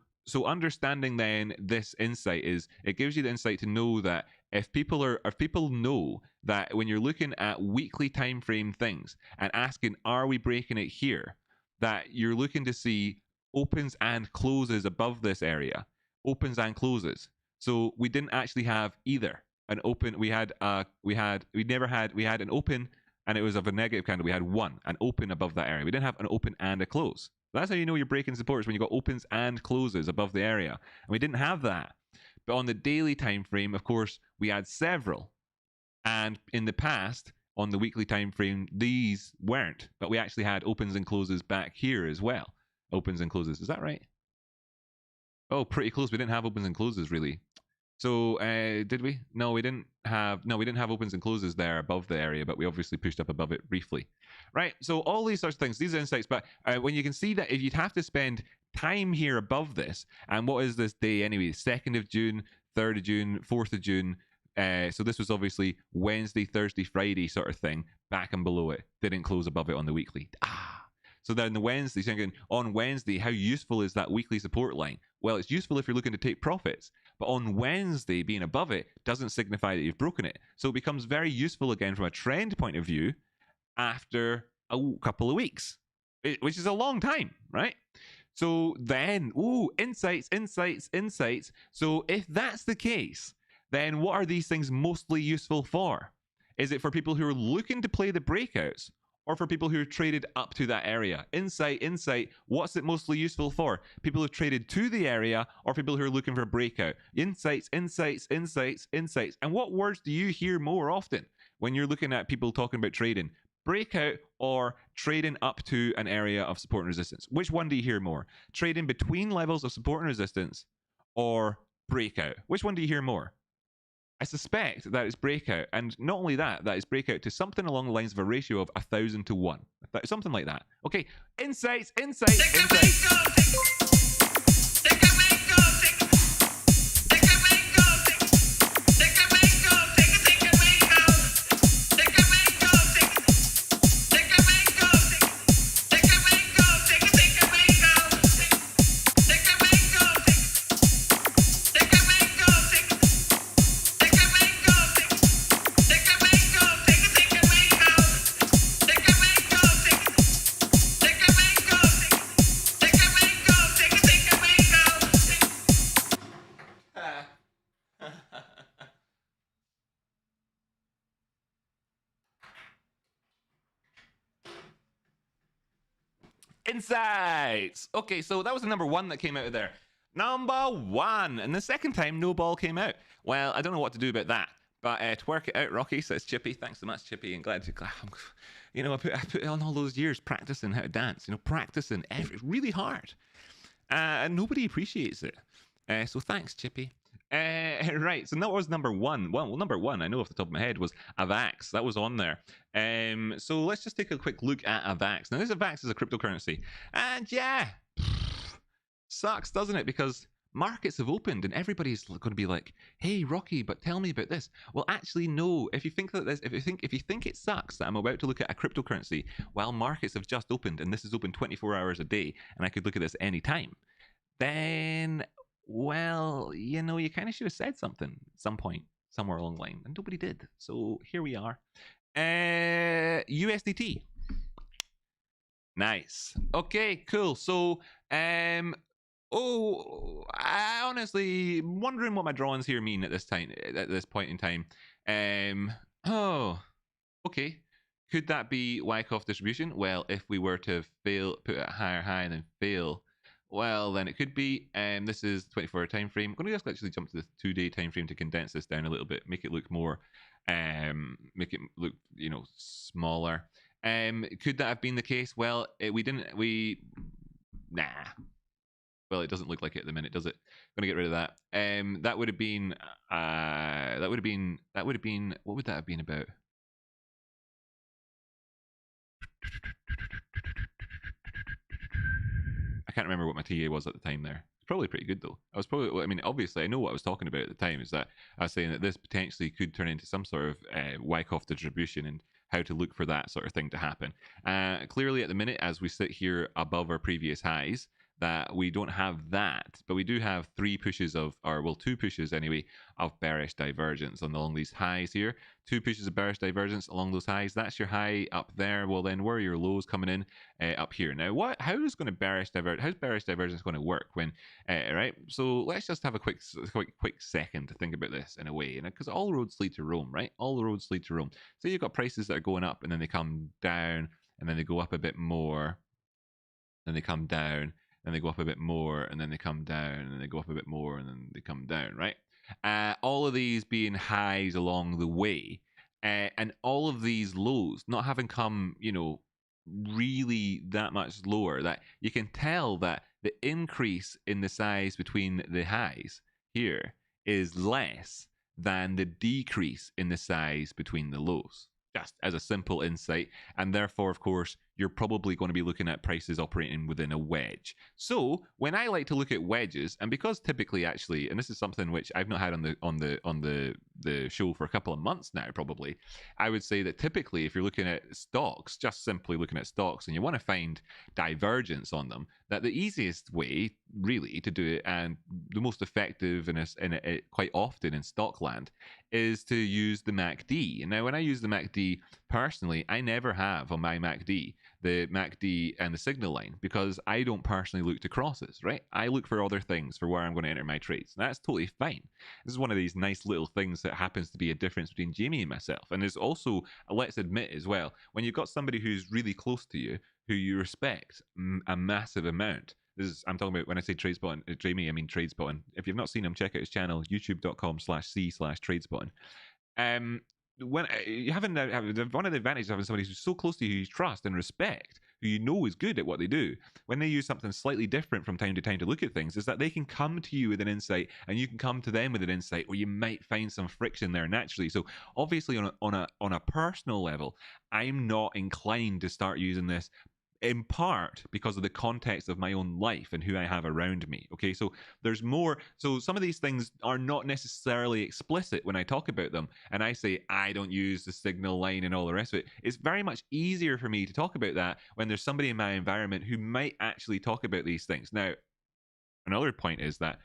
A: understanding then this insight is, it gives you the insight to know that if people know that when you're looking at weekly time frame things and asking, are we breaking it here, that you're looking to see opens and closes above this area, opens and closes. So we didn't actually have either an open. We had an open and it was of a negative candle. We had an open above that area. We didn't have an open and a close. That's how you know you're breaking supports, when you got opens and closes above the area. And we didn't have that. But on the daily time frame, of course, we had several. And in the past, on the weekly time frame, these weren't. But we actually had opens and closes back here as well. Opens and closes. Is that right? Oh, pretty close. We didn't have opens and closes, really. So did we? No, we didn't have opens and closes there above the area, but we obviously pushed up above it briefly. Right, so all these sorts of things, these are insights, but when you can see that if you'd have to spend time here above this, and what is this day anyway? 2nd of June, 3rd of June, 4th of June. So this was obviously Wednesday, Thursday, Friday sort of thing, back and below it. Didn't close above it on the weekly. So then the Wednesday, thinking on Wednesday, how useful is that weekly support line? Well, it's useful if you're looking to take profits. But on Wednesday, being above it doesn't signify that you've broken it. So it becomes very useful again from a trend point of view after a couple of weeks, which is a long time, right? So then, insights. So if that's the case, then what are these things mostly useful for? Is it for people who are looking to play the breakouts, or for people who have traded up to that area? Insight, what's it mostly useful for? People who've traded to the area, or people who are looking for a breakout? Insights. And what words do you hear more often when you're looking at people talking about trading? Breakout or trading up to an area of support and resistance? Which one do you hear more? Trading between levels of support and resistance, or breakout? Which one do you hear more? I suspect that it's breakout, and not only that, that is breakout to something along the lines of a ratio of 1,000 to 1. Something like that. Okay, insights. Insights. Okay, so that was the number one that came out of there. Number one. And the second time, no ball came out. Well, I don't know what to do about that. But to work it out, Rocky, says Chippy. Thanks so much, Chippy. And glad to, I put on all those years practicing how to dance. Practicing really hard. And nobody appreciates it. So thanks, Chippy. Right, so that was number one. Well, number one, I know off the top of my head, was AVAX. That was on there. So let's just take a quick look at AVAX. Now, this AVAX is a cryptocurrency. And yeah, sucks, doesn't it? Because markets have opened and everybody's going to be like, hey, Rocky, but tell me about this. Well, actually, no. If you think that if you think it sucks that I'm about to look at a cryptocurrency while markets have just opened, and this is open 24 hours a day, and I could look at this any time, then, well, you kind of should have said something at some point, somewhere along the line, and nobody did. So here we are. USDT. Nice. Okay, cool. So, I honestly wondering what my drawings here mean at this point in time. Okay. Could that be Wyckoff distribution? Well, if we were to fail, put it at higher high and then fail Well, then it could be. This is 24-hour time frame. I'm going to just actually jump to the 2-day time frame to condense this down a little bit, make it look more, make it look, you know, smaller. Could that have been the case? Well, nah. Well, it doesn't look like it at the minute, does it? I'm gonna get rid of that. That would have been, what would that have been about? I can't remember what my TA was at the time there. It's probably pretty good though. I was probably, I mean, obviously, I know what I was talking about at the time. Is that I was saying that this potentially could turn into some sort of Wyckoff distribution and how to look for that sort of thing to happen. Clearly, at the minute, as we sit here above our previous highs, that we don't have that, but we do have 3 pushes of, or well, 2 pushes anyway, of bearish divergence along these highs here. 2 pushes of bearish divergence along those highs. That's your high up there. Well, then where are your lows coming in? Up here. Now, how is going to bearish divergence? How's bearish divergence going to work when, right? So let's just have a quick second to think about this in a way, because all roads lead to Rome, right? All the roads lead to Rome. So you've got prices that are going up and then they come down and then they go up a bit more, then they come down, and they go up a bit more, and then they come down, and they go up a bit more, and then they come down, right? All of these being highs along the way, and all of these lows not having come, you know, really that much lower, that you can tell that the increase in the size between the highs here is less than the decrease in the size between the lows. Just as a simple insight, and therefore, of course, you're probably going to be looking at prices operating within a wedge. So when I like to look at wedges, and because typically, actually, and this is something which I've not had on the show for a couple of months now, probably, I would say that typically, if you're looking at stocks, just simply looking at stocks, and you want to find divergence on them, that the easiest way, really, to do it, and the most effective quite often in stockland, is to use the MACD. And now, when I use the MACD personally, I never have on my MACD the MACD and the signal line, because I don't personally look to crosses, right? I look for other things for where I'm going to enter my trades. And that's totally fine. This is one of these nice little things that happens to be a difference between Jamie and myself. And there's also, let's admit as well, when you've got somebody who's really close to you, who you respect a massive amount. I'm talking about when I say TradeSpotting, Jamie, I mean TradeSpotting. If you've not seen him, check out his channel, youtube.com/c/TradeSpotting. When you haven't one of the advantages of having somebody who's so close to you, you trust and respect, who you know is good at what they do, when they use something slightly different from time to look at things, is that they can come to you with an insight, and you can come to them with an insight, or you might find some friction there naturally. So obviously, on a personal level, I'm not inclined to start using this, in part because of the context of my own life and who I have around me. Okay, so there's more. So some of these things are not necessarily explicit when I talk about them, and I say I don't use the signal line and all the rest of it. It's very much easier for me to talk about that when there's somebody in my environment who might actually talk about these things. Now, another point is that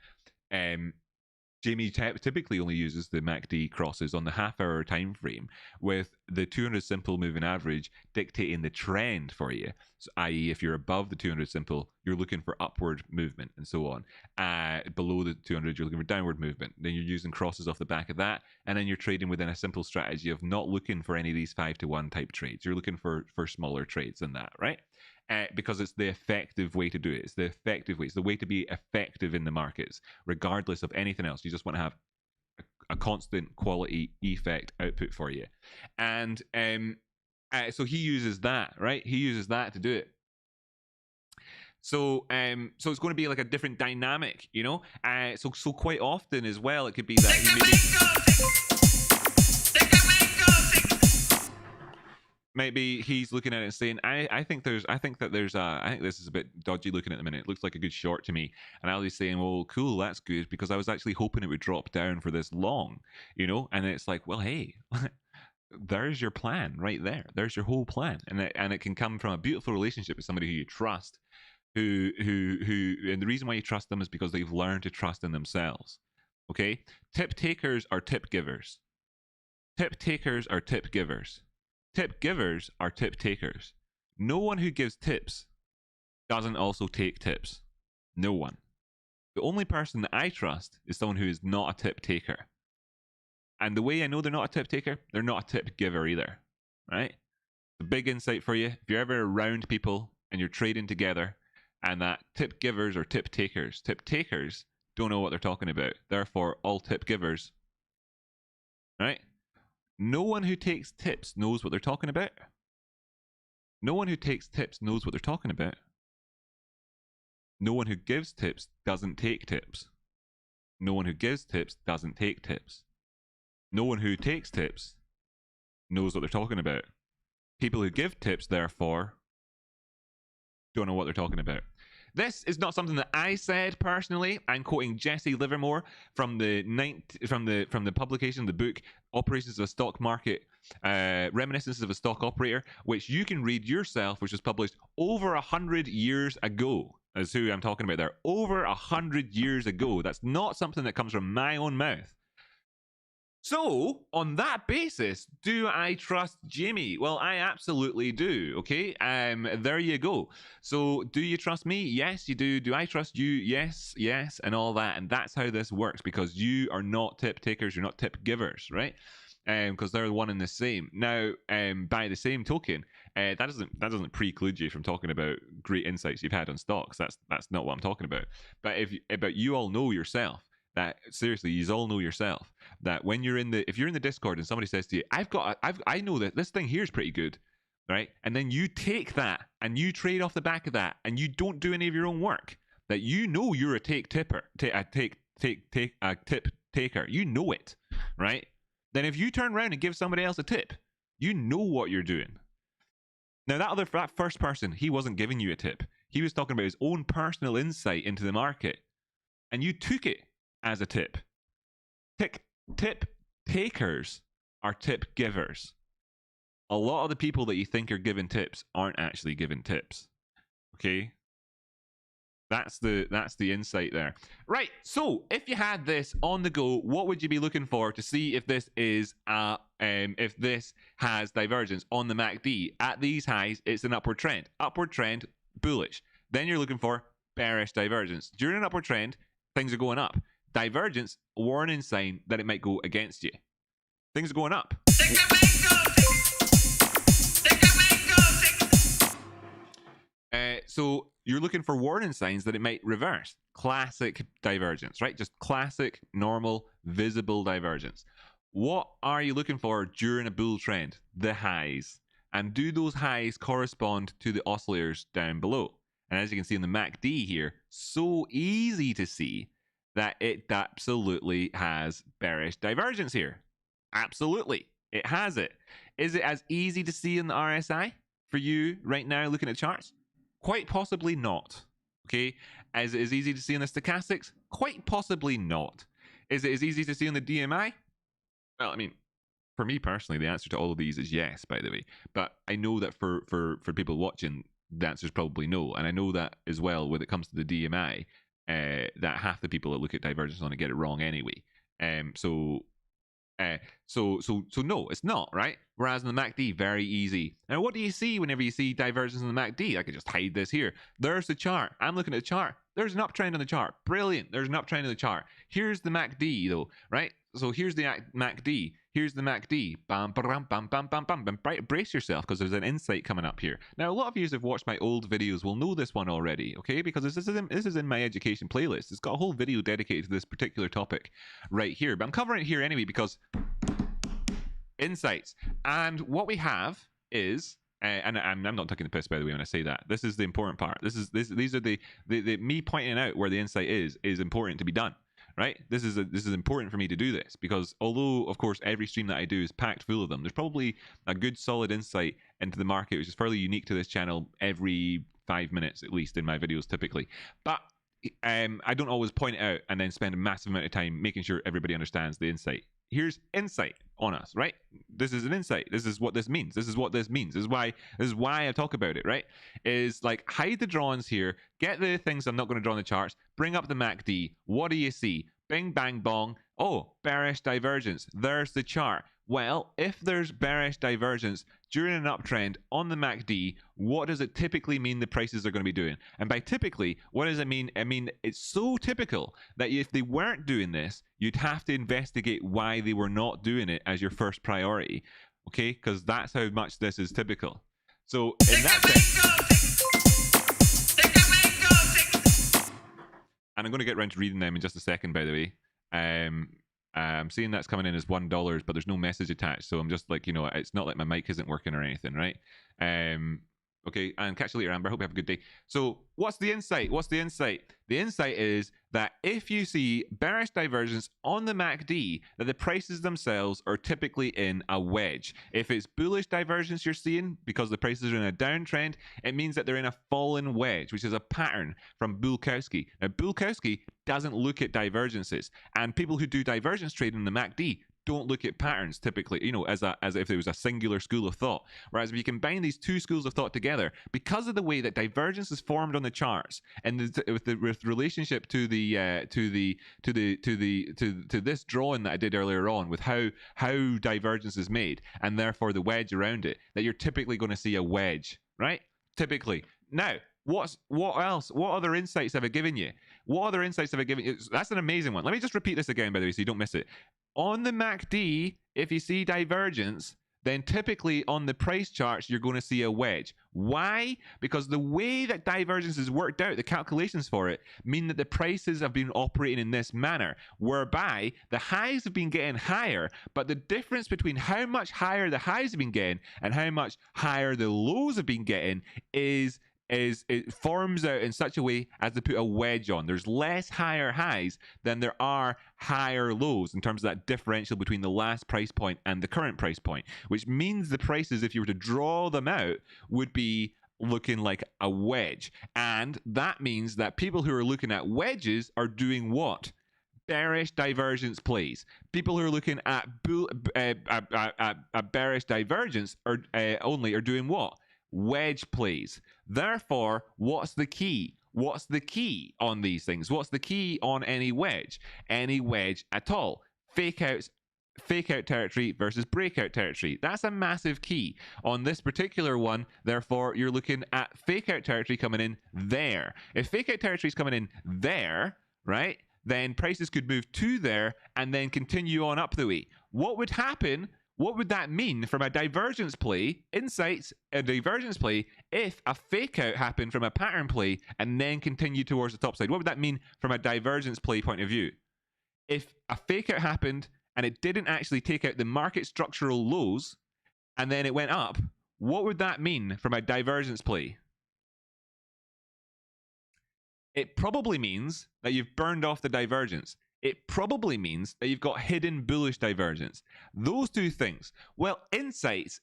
A: Jamie typically only uses the MACD crosses on the half-hour time frame, with the 200 simple moving average dictating the trend for you. So, i.e., if you're above the 200 simple, you're looking for upward movement and so on. Below the 200, you're looking for downward movement. Then you're using crosses off the back of that, and then you're trading within a simple strategy of not looking for any of these 5-to-1 type trades. You're looking for smaller trades than that, right? Because it's the effective way to do it. It's the effective way. It's the way to be effective in the markets, regardless of anything else. You just want to have a constant quality effect output for you. And so he uses that, right? He uses that to do it. So so it's going to be like a different dynamic, you know? So quite often as well, it could be that maybe he's looking at it and saying, I think this is a bit dodgy looking at the minute. It looks like a good short to me. And Ali's saying, well, cool, that's good, because I was actually hoping it would drop down for this long, you know? And it's like, well, hey, there's your plan right there. There's your whole plan. And it can come from a beautiful relationship with somebody who you trust, who and the reason why you trust them is because they've learned to trust in themselves. Okay? Tip takers are tip givers. Tip takers are tip givers. Tip givers are tip takers. No one who gives tips doesn't also take tips. No one. The only person that I trust is someone who is not a tip taker. And the way I know they're not a tip taker, they're not a tip giver either. Right? The big insight for you, if you're ever around people and you're trading together, and that tip givers are tip takers. Tip takers don't know what they're talking about. Therefore, all tip givers, right? No one who takes tips knows what they're talking about. No one who takes tips knows what they're talking about. No one who gives tips doesn't take tips. No one who gives tips doesn't take tips. No one who takes tips knows what they're talking about. People who give tips, therefore, don't know what they're talking about. This is not something that I said personally. I'm quoting Jesse Livermore from the publication, the book Operations of a Stock Market, Reminiscences of a Stock Operator, which you can read yourself, which was published over 100 years ago. That's who I'm talking about there. Over 100 years ago. That's not something that comes from my own mouth. So, on that basis, do I trust Jimmy? Well, I absolutely do, okay? There you go. So, do you trust me? Yes, you do. Do I trust you? Yes, yes, and all that. And that's how this works, because you are not tip takers, you're not tip givers, right? Because they're one and the same. Now, by the same token, that doesn't preclude you from talking about great insights you've had on stocks. That's not what I'm talking about. But but you all know yourself that, seriously, you all know yourself that when you're if you're in the Discord and somebody says to you, I know that this thing here is pretty good, right? And then you take that and you trade off the back of that and you don't do any of your own work, that you know you're a tip taker. You know it, right? Then if you turn around and give somebody else a tip, you know what you're doing. Now, that first person, he wasn't giving you a tip. He was talking about his own personal insight into the market, and you took it as a tip. Tip takers are tip givers. A lot of the people that you think are giving tips aren't actually giving tips. Okay? That's the insight there. Right, so if you had this on the go, what would you be looking for to see if this is if this has divergence on the MACD? At these highs, it's an upward trend. Upward trend, bullish. Then you're looking for bearish divergence. During an upward trend, things are going up. Divergence, warning sign that it might go against you. Things are going up. So you're looking for warning signs that it might reverse. Classic divergence, right? Just classic, normal, visible divergence. What are you looking for during a bull trend? The highs. And do those highs correspond to the oscillators down below? And as you can see in the MACD here, so easy to see that it absolutely has bearish divergence here. Absolutely. It has it. Is it as easy to see in the RSI for you right now looking at charts? Quite possibly not. Okay. Is it as easy to see in the stochastics? Quite possibly not. Is it as easy to see in the DMI? Well, I mean, for me personally, the answer to all of these is yes, by the way. But I know that for people watching, the answer is probably no. And I know that as well when it comes to the DMI, that half the people that look at divergence on it get it wrong anyway. So no, it's not, right? Whereas in the MACD, very easy. Now, what do you see whenever you see divergence in the MACD? I could just hide this here. There's the chart. I'm looking at the chart. There's an uptrend on the chart. Brilliant. There's an uptrend on the chart. Here's the MACD, though, right? So here's the MACD. Here's the MACD. Bam, bam, bam, bam, bam, bam. Brace yourself, because there's an insight coming up here. Now, a lot of you who have watched my old videos will know this one already, okay? Because this is in my education playlist. It's got a whole video dedicated to this particular topic right here. But I'm covering it here anyway because insights. And what we have is, and I'm not taking the piss, by the way, when I say that. This is the important part. These are the me pointing out where the insight is important to be done. Right? This is important for me to do this, because although, of course, every stream that I do is packed full of them, there's probably a good solid insight into the market, which is fairly unique to this channel, every 5 minutes at least in my videos typically. But I don't always point it out and then spend a massive amount of time making sure everybody understands the insight. Here's insight on us, right? This is an insight. This is what this means. This is what this means. This is why I talk about it, right? Is like, hide the drawings here, get the things I'm not going to draw on the charts, bring up the MACD. What do you see? Bing, bang, bong. Oh, bearish divergence. There's the chart. Well, if there's bearish divergence during an uptrend on the MACD, what does it typically mean the prices are going to be doing? And by typically, what does it mean? I mean, it's so typical that if they weren't doing this, you'd have to investigate why they were not doing it as your first priority, okay? Because that's how much this is typical. So in that sense, and I'm going to get around to reading them in just a second, by the way. I'm seeing that's coming in as $1, but there's no message attached, so I'm just like, you know, it's not like my mic isn't working or anything, right? Okay, and catch you later, Amber. Hope you have a good day. So what's the insight? What's the insight? The insight is that if you see bearish divergence on the MACD, that the prices themselves are typically in a wedge. If it's bullish divergence you're seeing because the prices are in a downtrend, it means that they're in a fallen wedge, which is a pattern from Bulkowski. Now, Bulkowski doesn't look at divergences, and people who do divergence trading in the MACD don't look at patterns typically, you know, as if there was a singular school of thought. Whereas if you combine these two schools of thought together, because of the way that divergence is formed on the charts and with relationship to this drawing that I did earlier on, with how divergence is made and therefore the wedge around it, that you're typically going to see a wedge, right? Typically. Now, what else? What other insights have I given you? What other insights have I given you? That's an amazing one. Let me just repeat this again, by the way, so you don't miss it. On the MACD, if you see divergence, then typically on the price charts, you're going to see a wedge. Why? Because the way that divergence is worked out, the calculations for it, mean that the prices have been operating in this manner, whereby the highs have been getting higher, but the difference between how much higher the highs have been getting and how much higher the lows have been getting is it forms out in such a way as to put a wedge on. There's less higher highs than there are higher lows in terms of that differential between the last price point and the current price point, which means the prices, if you were to draw them out, would be looking like a wedge. And that means that people who are looking at wedges are doing what? Bearish divergence plays. People who are looking at bearish divergence are doing what? Wedge plays. Therefore, what's the key? What's the key on these things? What's the key on any wedge? Any wedge at all? Fake out territory versus breakout territory. That's a massive key on this particular one. Therefore, you're looking at fake out territory coming in there. If fake out territory is coming in there, right, then prices could move to there and then continue on up the way. What would happen? What would that mean from a divergence play, insights, a divergence play, if a fake out happened from a pattern play and then continued towards the top side? What would that mean from a divergence play point of view? If a fake out happened and it didn't actually take out the market structural lows and then it went up, what would that mean from a divergence play? It probably means that you've burned off the divergence. It probably means that you've got hidden bullish divergence. Those two things. Well, insights.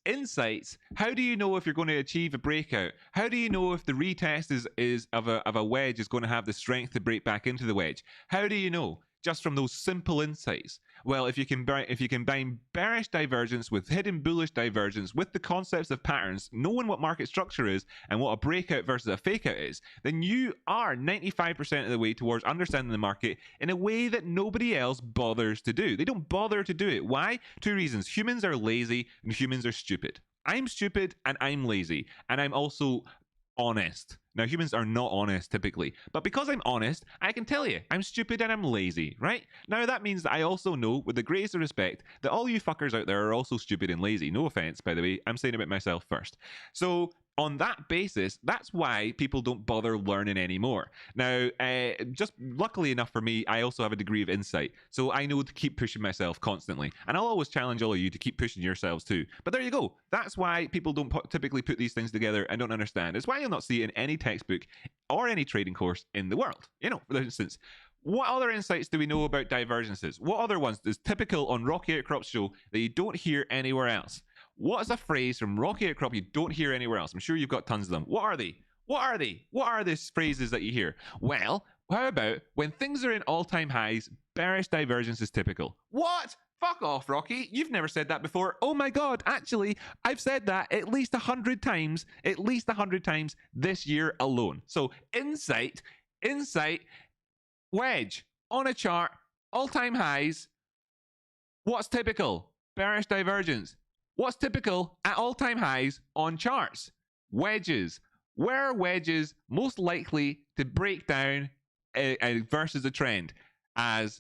A: How do you know if you're going to achieve a breakout? How do you know if the retest is of a wedge is going to have the strength to break back into the wedge? How do you know? Just from those simple insights. Well, if you combine bearish divergence with hidden bullish divergence with the concepts of patterns, knowing what market structure is and what a breakout versus a fake out is, then you are 95% of the way towards understanding the market in a way that nobody else bothers to do. They don't bother to do it. Why? Two reasons. Humans are lazy and humans are stupid. I'm stupid and I'm lazy, and I'm also honest. Now, humans are not honest typically, but because I'm honest, I can tell you I'm stupid and I'm lazy, right? Now, that means that I also know, with the greatest of respect, that all you fuckers out there are also stupid and lazy. No offense, by the way, I'm saying about myself first. So, on that basis, that's why people don't bother learning anymore. Now, just luckily enough for me, I also have a degree of insight. So I know to keep pushing myself constantly. And I'll always challenge all of you to keep pushing yourselves too. But there you go. That's why people don't typically put these things together and don't understand. It's why you'll not see it in any textbook or any trading course in the world. You know, for instance, what other insights do we know about divergences? What other ones is typical on Rocky Outcrop's show that you don't hear anywhere else? What is a phrase from Rocky Outcrop you don't hear anywhere else? I'm sure you've got tons of them. What are they? What are they? What are these phrases that you hear? Well, how about when things are in all-time highs, bearish divergence is typical? What? Fuck off, Rocky. You've never said that before. Oh my God, actually, I've said that at least 100 times, this year alone. So insight, wedge, on a chart, all-time highs. What's typical? Bearish divergence. What's typical at all-time highs on charts? Wedges. Where are wedges most likely to break down versus a trend as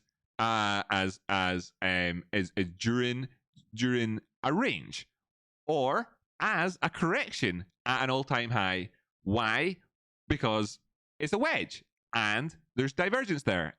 A: during a range, or as a correction at an all-time high? Why? Because it's a wedge, and there's divergence there.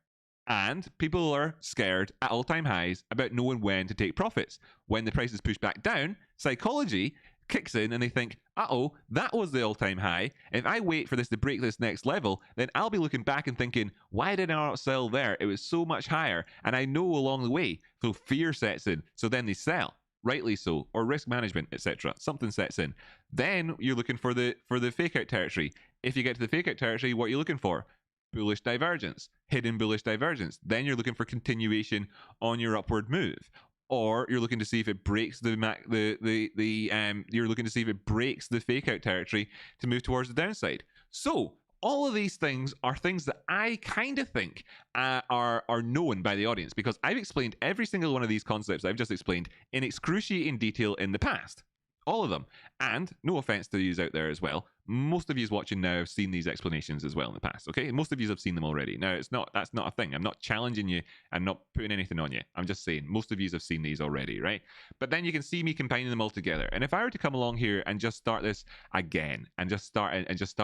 A: And people are scared at all-time highs about knowing when to take profits. When the price is pushed back down, psychology kicks in and they think, uh-oh, that was the all-time high. If I wait for this to break this next level, then I'll be looking back and thinking, why did I not sell there? It was so much higher. And I know along the way. So fear sets in. So then they sell. Rightly so, or risk management, etc. Something sets in. Then you're looking for the fake out territory. If you get to the fake out territory, what are you looking for? Bullish divergence, hidden bullish divergence. Then you're looking for continuation on your upward move, or you're looking to see if it breaks you're looking to see if it breaks the fake out territory to move towards the downside. So all of these things are things that I kind of think are known by the audience, because I've explained every single one of these concepts I've just explained in excruciating detail in the past. All of them. And no offense to you out there as well, most of you watching now have seen these explanations as well in the past, okay? Most of you have seen them already. Now, that's not a thing. I'm not challenging you. I'm not putting anything on you. I'm just saying most of you have seen these already, right? But then you can see me combining them all together. And if I were to come along here and just start this again and just start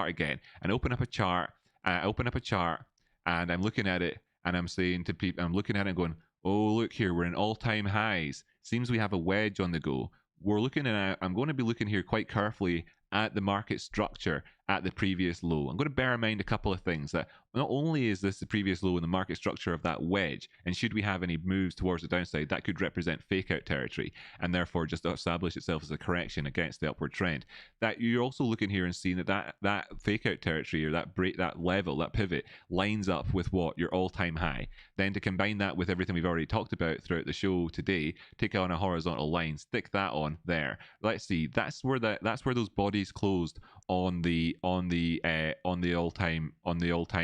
A: again and open up a chart, and I'm looking at it and I'm saying to people, I'm looking at it and going, oh, look here, we're in all-time highs. Seems we have a wedge on the go. We're looking at, I'm going to be looking here quite carefully at the market structure at the previous low. I'm going to bear in mind a couple of things, that not only is this the previous low in the market structure of that wedge, and should we have any moves towards the downside, that could represent fake out territory and therefore just establish itself as a correction against the upward trend. That you're also looking here and seeing that fake out territory, or that break, that level, that pivot lines up with what your all-time high. Then to combine that with everything we've already talked about throughout the show today, take on a horizontal line, stick that on there. Let's see, that's where those bodies closed on the all-time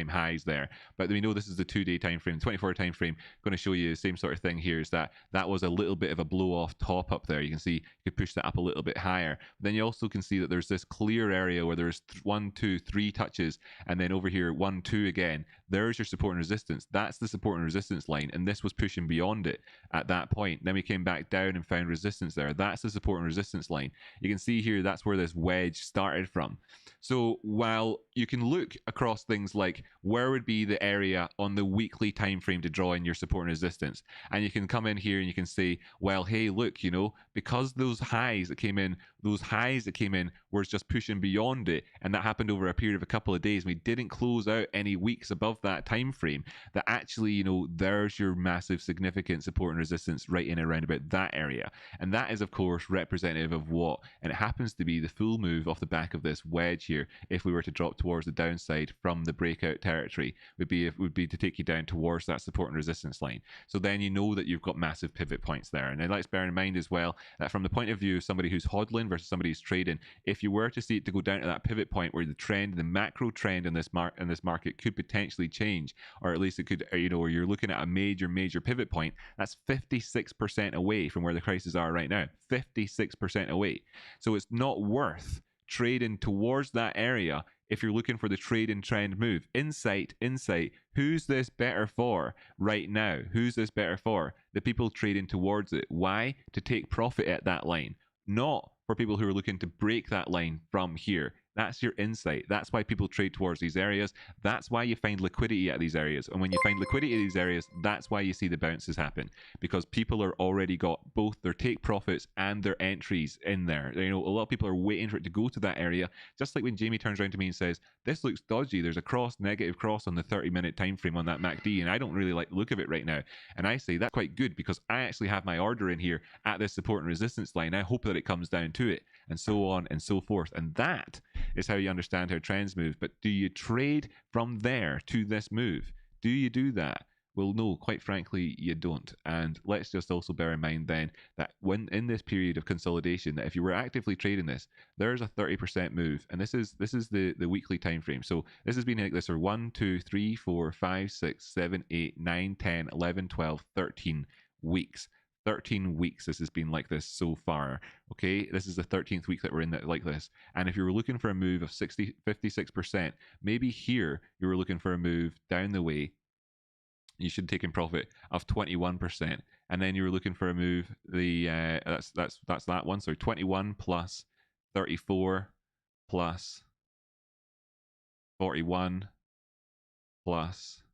A: highs there. But we know this is the 2-day time frame, 24-hour time frame. Going to show you the same sort of thing here, is that was a little bit of a blow off top up there. You can see you could push that up a little bit higher. But then you also can see that there's this clear area where there's 1, 2, 3 touches, and then over here 1, 2 again. There's your support and resistance. That's the support and resistance line, and this was pushing beyond it at that point. Then we came back down and found resistance there. That's the support and resistance line. You can see here that's where this wedge started from. So while you can look across things like where would be the area on the weekly time frame to draw in your support and resistance, and you can come in here and you can say, well, hey, look, you know, because those highs that came in were just pushing beyond it, and that happened over a period of a couple of days, we didn't close out any weeks above that time frame, that actually, you know, there's your massive significant support and resistance right in around about that area. And that is of course representative of what, and it happens to be the full move off the back of this wedge here. If we were to drop towards the downside from the breakout territory, would be to take you down towards that support and resistance line. So then you know that you've got massive pivot points there. And then let's bear in mind as well that from the point of view of somebody who's hodling versus somebody who's trading, if you were to see it to go down to that pivot point where the trend, the macro trend in this market could potentially change, or at least it could, you know, or you're looking at a major pivot point, that's 56% away from where the prices are right now. 56% away. So it's not worth trading towards that area if you're looking for the trade and trend move. Insight. Who's this better for right now? Who's this better for? The people trading towards it. Why? To take profit at that line, not for people who are looking to break that line from here. That's your insight. That's why people trade towards these areas. That's why you find liquidity at these areas. And when you find liquidity at these areas, that's why you see the bounces happen, because people are already got both their take profits and their entries in there. You know, a lot of people are waiting for it to go to that area. Just like when Jamie turns around to me and says, this looks dodgy. There's a negative cross on the 30-minute time frame on that MACD, and I don't really like the look of it right now. And I say that's quite good, because I actually have my order in here at this support and resistance line. I hope that it comes down to it, and so on and so forth. And that is how you understand how trends move. But do you trade from there to this move? Do you do that? Well, no, quite frankly, you don't. And let's just also bear in mind then that when in this period of consolidation, that if you were actively trading this, there's a 30% move. And this is the weekly time frame. So this has been like this for 1, 2, 3, 4, 5, 6, 7, 8, 9, 10, 11, 12, 13 weeks. 13 weeks this has been like this so far. Okay, this is the 13th week that we're in that like this. And if you were looking for a move of 56%, maybe here you were looking for a move down the way, you should take in profit of 21%. And then you were looking for a move, the that's that one. So 21 plus 34 plus 41 plus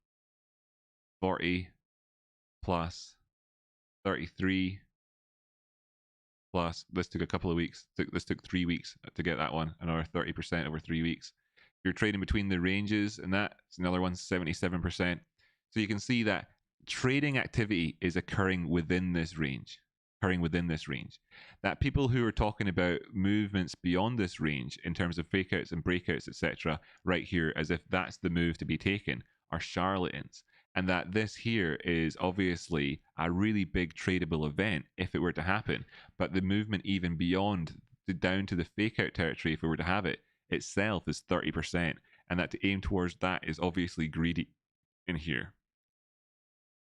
A: 40 plus 33 plus, this took a couple of weeks. This took 3 weeks to get that one, another 30% over 3 weeks. If you're trading between the ranges, and that's another one, 77%. So you can see that trading activity is occurring within this range. That people who are talking about movements beyond this range in terms of fakeouts and breakouts, etc., right here, as if that's the move to be taken, are charlatans. And that this here is obviously a really big tradable event if it were to happen. But the movement even beyond down to the fake out territory, if we were to have it, itself is 30%. And that to aim towards that is obviously greedy in here.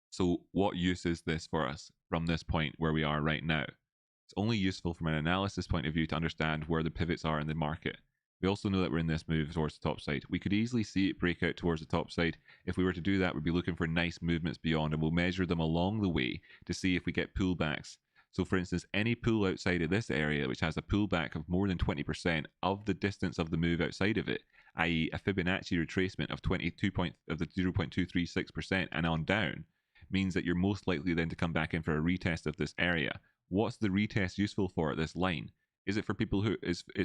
A: So what use is this for us from this point where we are right now? It's only useful from an analysis point of view to understand where the pivots are in the market. We also know that we're in this move towards the top side. We could easily see it break out towards the top side. If we were to do that, we'd be looking for nice movements beyond, and we'll measure them along the way to see if we get pullbacks. So for instance, any pull outside of this area, which has a pullback of more than 20% of the distance of the move outside of it, i.e. a Fibonacci retracement of 0.236% and on down, means that you're most likely then to come back in for a retest of this area. What's the retest useful for at this line? Is it for people who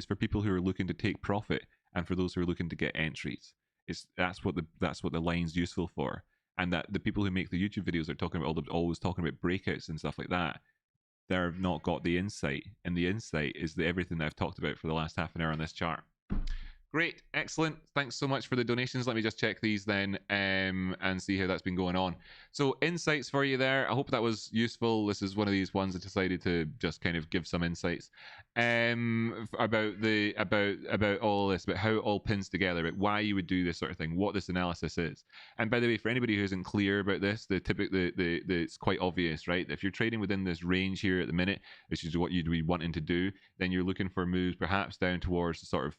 A: for people who are looking to take profit and for those who are looking to get entries? That's what the line's useful for. And that the people who make the YouTube videos are talking about always talking about breakouts and stuff like that. They've not got the insight, and the insight is everything that I've talked about for the last half an hour on this chart. Great, excellent. Thanks so much for the donations. Let me just check these then and see how that's been going on. So insights for you there. I hope that was useful. This is one of these ones I decided to just kind of give some insights about all this, about how it all pins together, about why you would do this sort of thing, what this analysis is. And by the way, for anybody who isn't clear about this, it's quite obvious, right? If you're trading within this range here at the minute, which is what you'd be wanting to do, then you're looking for moves perhaps down towards sort of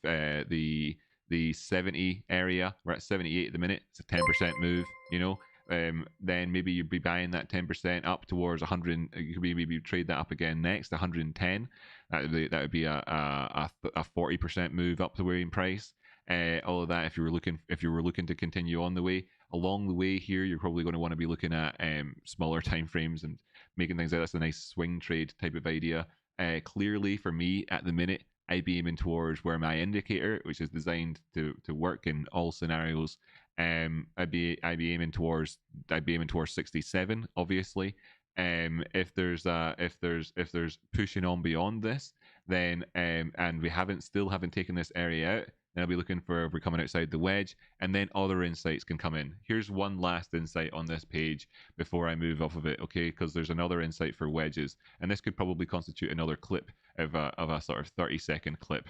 A: the 70 area. We're at 78 at the minute. It's a 10% move, you know. Then maybe you'd be buying that 10% up towards 100. You could maybe trade that up again next, 110. That would be a 40% move up the way in price. All of that, if you were looking to continue on the way along the way here, you're probably going to want to be looking at smaller time frames and making things like that's a nice swing trade type of idea. Clearly, for me at the minute, I'd be aiming towards where my indicator, which is designed to work in all scenarios, I'd be aiming towards 67, obviously. If there's pushing on beyond this, then and we still haven't taken this area out, then I'll be looking for if we're coming outside the wedge, and then other insights can come in. Here's one last insight on this page before I move off of it, okay? Because there's another insight for wedges, and this could probably constitute another clip of a sort of 30-second clip.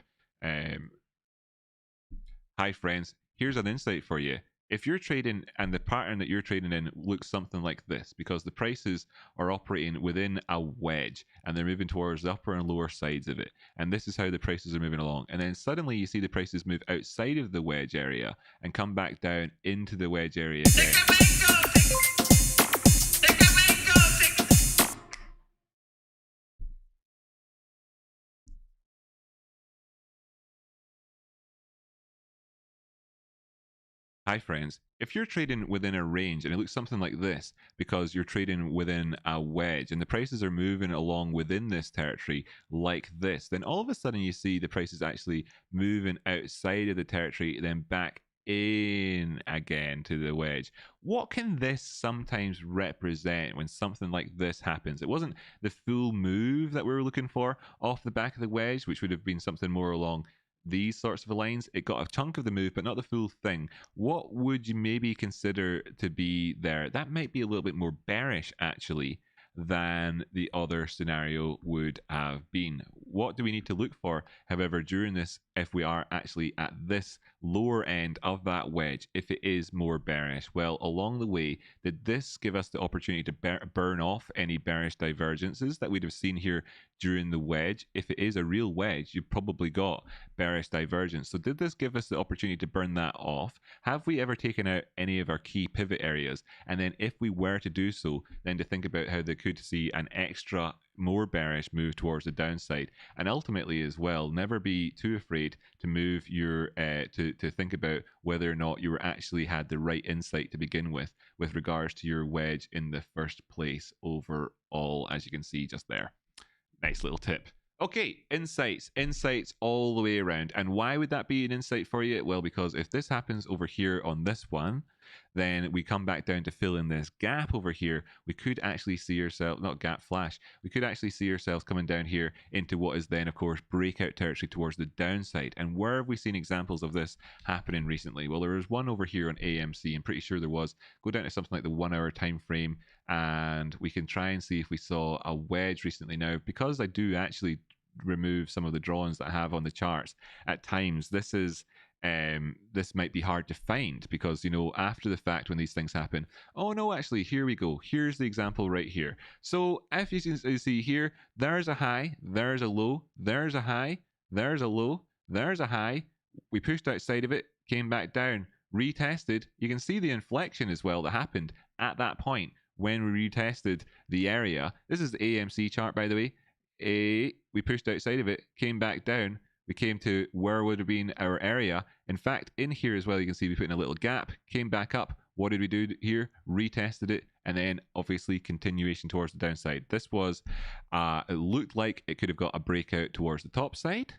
A: Hi friends, here's an insight for you. If you're trading and the pattern that you're trading in looks something like this, because the prices are operating within a wedge and they're moving towards the upper and lower sides of it, and this is how the prices are moving along, and then suddenly you see the prices move outside of the wedge area and come back down into the wedge area again. Hi friends, if you're trading within a range and it looks something like this because you're trading within a wedge and the prices are moving along within this territory like this, then all of a sudden you see the prices actually moving outside of the territory, then back in again to the wedge. What can this sometimes represent when something like this happens? It wasn't the full move that we were looking for off the back of the wedge, which would have been something more along these sorts of lines. It got a chunk of the move, but not the full thing. What would you maybe consider to be there? That might be a little bit more bearish, actually, than the other scenario would have been. What do we need to look for, however, during this, if we are actually at this lower end of that wedge, if it is more bearish? Well, along the way, did this give us the opportunity to burn off any bearish divergences that we'd have seen here during the wedge? If it is a real wedge, you've probably got bearish divergence. So did this give us the opportunity to burn that off? Have we ever taken out any of our key pivot areas? And then if we were to do so, then to think about how they could see an extra more bearish move towards the downside. And ultimately as well, never be too afraid to move your to think about whether or not you were actually had the right insight to begin with regards to your wedge in the first place overall, as you can see just there. Nice little tip. Okay, insights all the way around. And why would that be an insight for you? Well, because if this happens over here on this one, then we come back down to fill in this gap over here. We could actually see ourselves, not gap flash, we could actually see ourselves coming down here into what is then, of course, breakout territory towards the downside. And where have we seen examples of this happening recently? Well, there was one over here on AMC. I'm pretty sure there was. Go down to something like the 1 hour time frame, and we can try and see if we saw a wedge recently. Now, because I do actually remove some of the drawings that I have on the charts at times, this might be hard to find, because, you know, after the fact when these things happen, oh no, actually, here we go. Here's the example right here. So if you can see here, there's a high, there's a low, there's a high, there's a low, there's a high. We pushed outside of it, came back down, retested. You can see the inflection as well that happened at that point when we retested the area. This is the AMC chart, by the way. We pushed outside of it, came back down. We came to where would have been our area. In fact, in here as well, you can see we put in a little gap, came back up. What did we do here? Retested it, and then obviously continuation towards the downside. This was, it looked like it could have got a breakout towards the top side.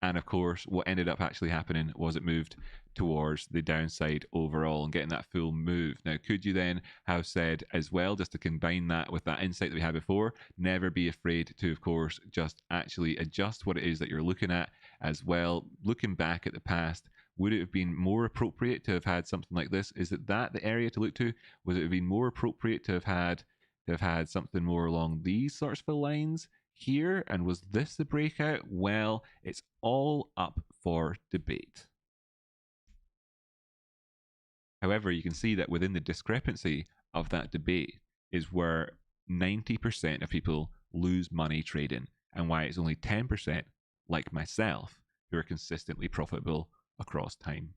A: And of course, what ended up actually happening was it moved towards the downside overall and getting that full move. Now, could you then have said as well, just to combine that with that insight that we had before, never be afraid to, of course, just actually adjust what it is that you're looking at as well. Looking back at the past, would it have been more appropriate to have had something like this? Is it that the area to look to? Would it have been more appropriate to have had something more along these sorts of lines here? And was this the breakout? Well, it's all up for debate. However, you can see that within the discrepancy of that debate is where 90% of people lose money trading, and why it's only 10%, like myself, who are consistently profitable across time.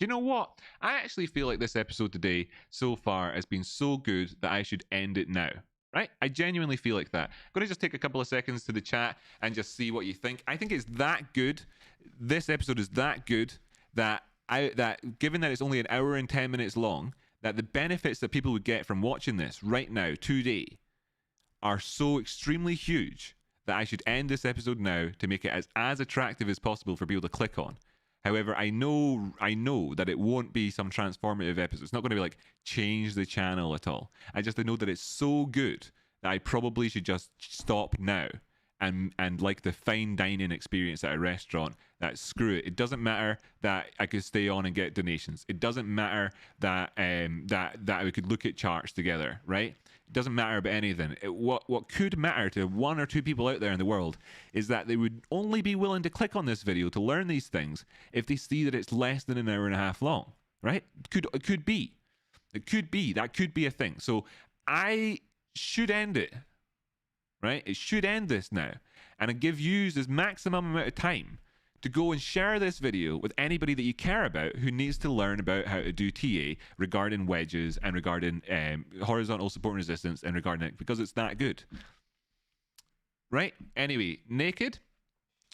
A: You know what? I actually feel like this episode today so far has been so good that I should end it now. Right? I genuinely feel like that. I'm going to just take a couple of seconds to the chat and just see what you think. I think it's that good. This episode is that good that given that it's only an hour and 10 minutes long, that the benefits that people would get from watching this right now, today, are so extremely huge that I should end this episode now to make it as attractive as possible for people to click on. However, I know that it won't be some transformative episode. It's not going to be like change the channel at all. I know that it's so good that I probably should just stop now. And like the fine dining experience at a restaurant, that screw it. It doesn't matter that I could stay on and get donations. It doesn't matter that that we could look at charts together, right? It doesn't matter about anything. What could matter to 1 or 2 people out there in the world is that they would only be willing to click on this video to learn these things if they see that it's less than an hour and a half long, right? It could be that could be a thing. So I should end it. Right? It should end this now, and give you this maximum amount of time to go and share this video with anybody that you care about who needs to learn about how to do TA regarding wedges and regarding horizontal support and resistance and regarding it, because it's that good. Right? Anyway, naked.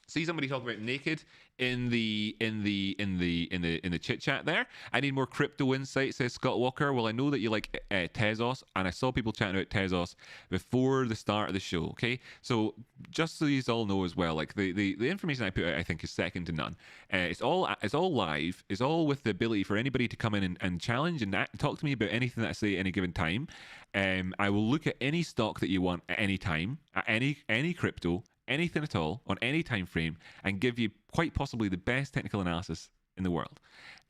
A: See somebody talk about naked in the chit chat there. I need more crypto insight, says Scott Walker. Well, I know that you like Tezos, and I saw people chatting about Tezos before the start of the show. Okay, so just so you all know as well, like the information I put out, I think is second to none. It's all live. It's all with the ability for anybody to come in and challenge and talk to me about anything that I say at any given time. I will look at any stock that you want at any time, at any crypto, anything at all on any time frame, and give you quite possibly the best technical analysis in the world.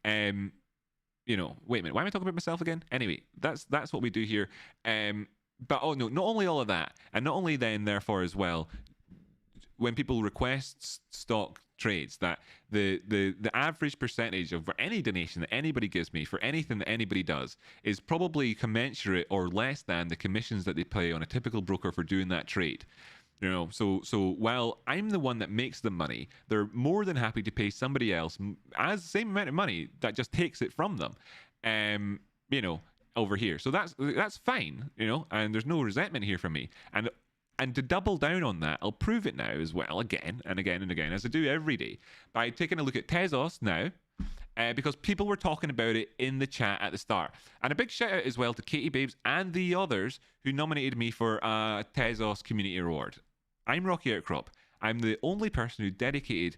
A: You know, wait a minute, why am I talking about myself again? Anyway, that's what we do here. But oh no, not only all of that, and not only then therefore as well, when people request stock trades, that the average percentage of any donation that anybody gives me for anything that anybody does is probably commensurate or less than the commissions that they pay on a typical broker for doing that trade. You know, so while I'm the one that makes the money, they're more than happy to pay somebody else as the same amount of money that just takes it from them. You know, over here. So that's fine, you know, and there's no resentment here from me. And to double down on that, I'll prove it now as well, again and again and again, as I do every day, by taking a look at Tezos now, because people were talking about it in the chat at the start. And a big shout out as well to Katie Babes and the others who nominated me for a Tezos Community Award. I'm Rocky Outcrop. I'm the only person who dedicated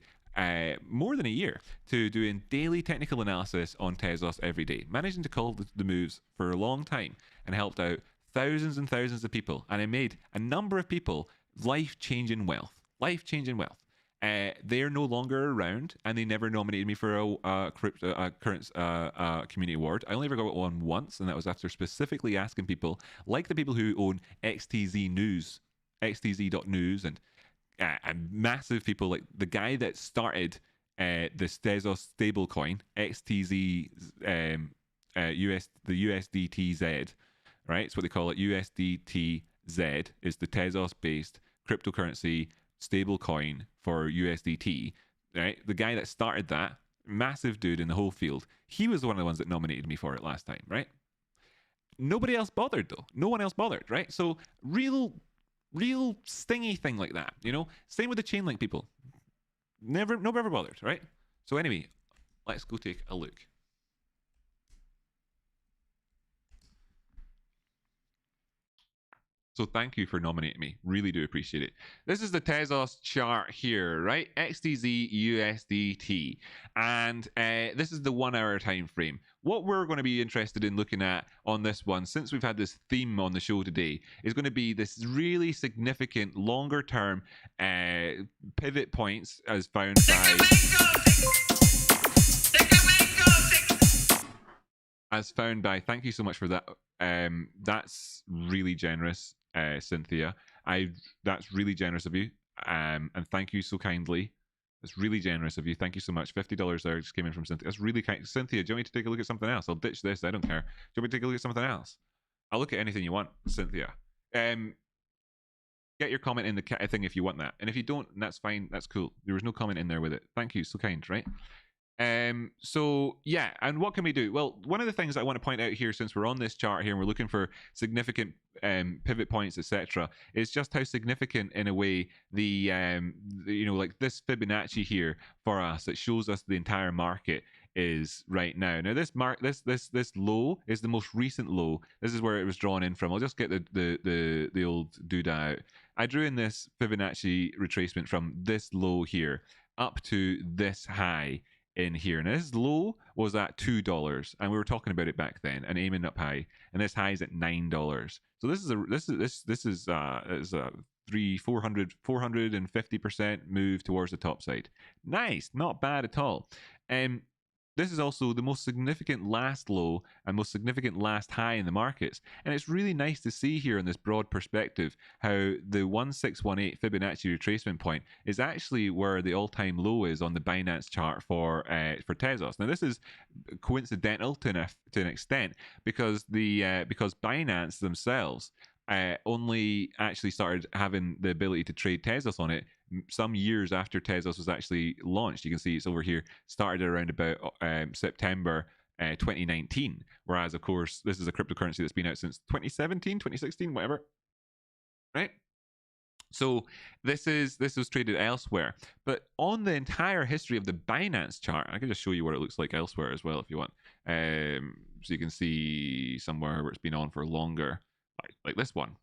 A: more than a year to doing daily technical analysis on Tezos every day, managing to call the moves for a long time and helped out thousands and thousands of people. And I made a number of people life-changing wealth. Life-changing wealth. They're no longer around, and they never nominated me for a current community award. I only ever got one once, and that was after specifically asking people, like the people who own XTZ News, XTZ.news, and massive people like the guy that started this Tezos stablecoin, XTZ, the USDTZ, right? It's what they call it. USDTZ is the Tezos-based cryptocurrency stablecoin for USDT, right? The guy that started that, massive dude in the whole field, he was one of the ones that nominated me for it last time, right? Nobody else bothered though. No one else bothered, right? So real stingy thing like that, you know? Same with the Chainlink people. Nobody ever bothered, right? So anyway, let's go take a look. So thank you for nominating me. Really do appreciate it. This is the Tezos chart here, right? XTZ USDT. And this is the 1 hour time frame. What we're going to be interested in looking at on this one, since we've had this theme on the show today, is going to be this really significant longer term pivot points as found by... As found by... Thank you so much for that. That's really generous. Cynthia, that's really generous of you, and thank you so kindly. It's really generous of you. Thank you so much. $50 there just came in from Cynthia. That's really kind. Cynthia, do you want me to take a look at something else? I'll ditch this. I don't care. Do you want me to take a look at something else? I'll look at anything you want, Cynthia. Get your comment in the thing if you want that, and if you don't, that's fine. That's cool. There was no comment in there with it. Thank you. So kind, right? So yeah, and what can we do? Well, one of the things I want to point out here, since we're on this chart here and we're looking for significant pivot points, etc., is just how significant in a way the you know, like this Fibonacci here for us, that shows us the entire market is right now. Now this this low is the most recent low. This is where it was drawn in from. I'll just get the old doodad out. I drew in this Fibonacci retracement from this low here up to this high in here. Now this low was at $2, and we were talking about it back then, and aiming up high, and this high is at $9. So this is a 450% move towards the top side. Nice, not bad at all. This is also the most significant last low and most significant last high in the markets. And it's really nice to see here in this broad perspective how the 1618 Fibonacci retracement point is actually where the all-time low is on the Binance chart for Tezos. Now this is coincidental to an extent, because because Binance themselves only actually started having the ability to trade Tezos on it some years after Tezos was actually launched. You can see it's over here, started around about September 2019, whereas of course this is a cryptocurrency that's been out since 2017, 2016, whatever, right? So this was traded elsewhere, but on the entire history of the Binance chart, I can just show you what it looks like elsewhere as well if you want. So you can see somewhere where it's been on for longer, like this one.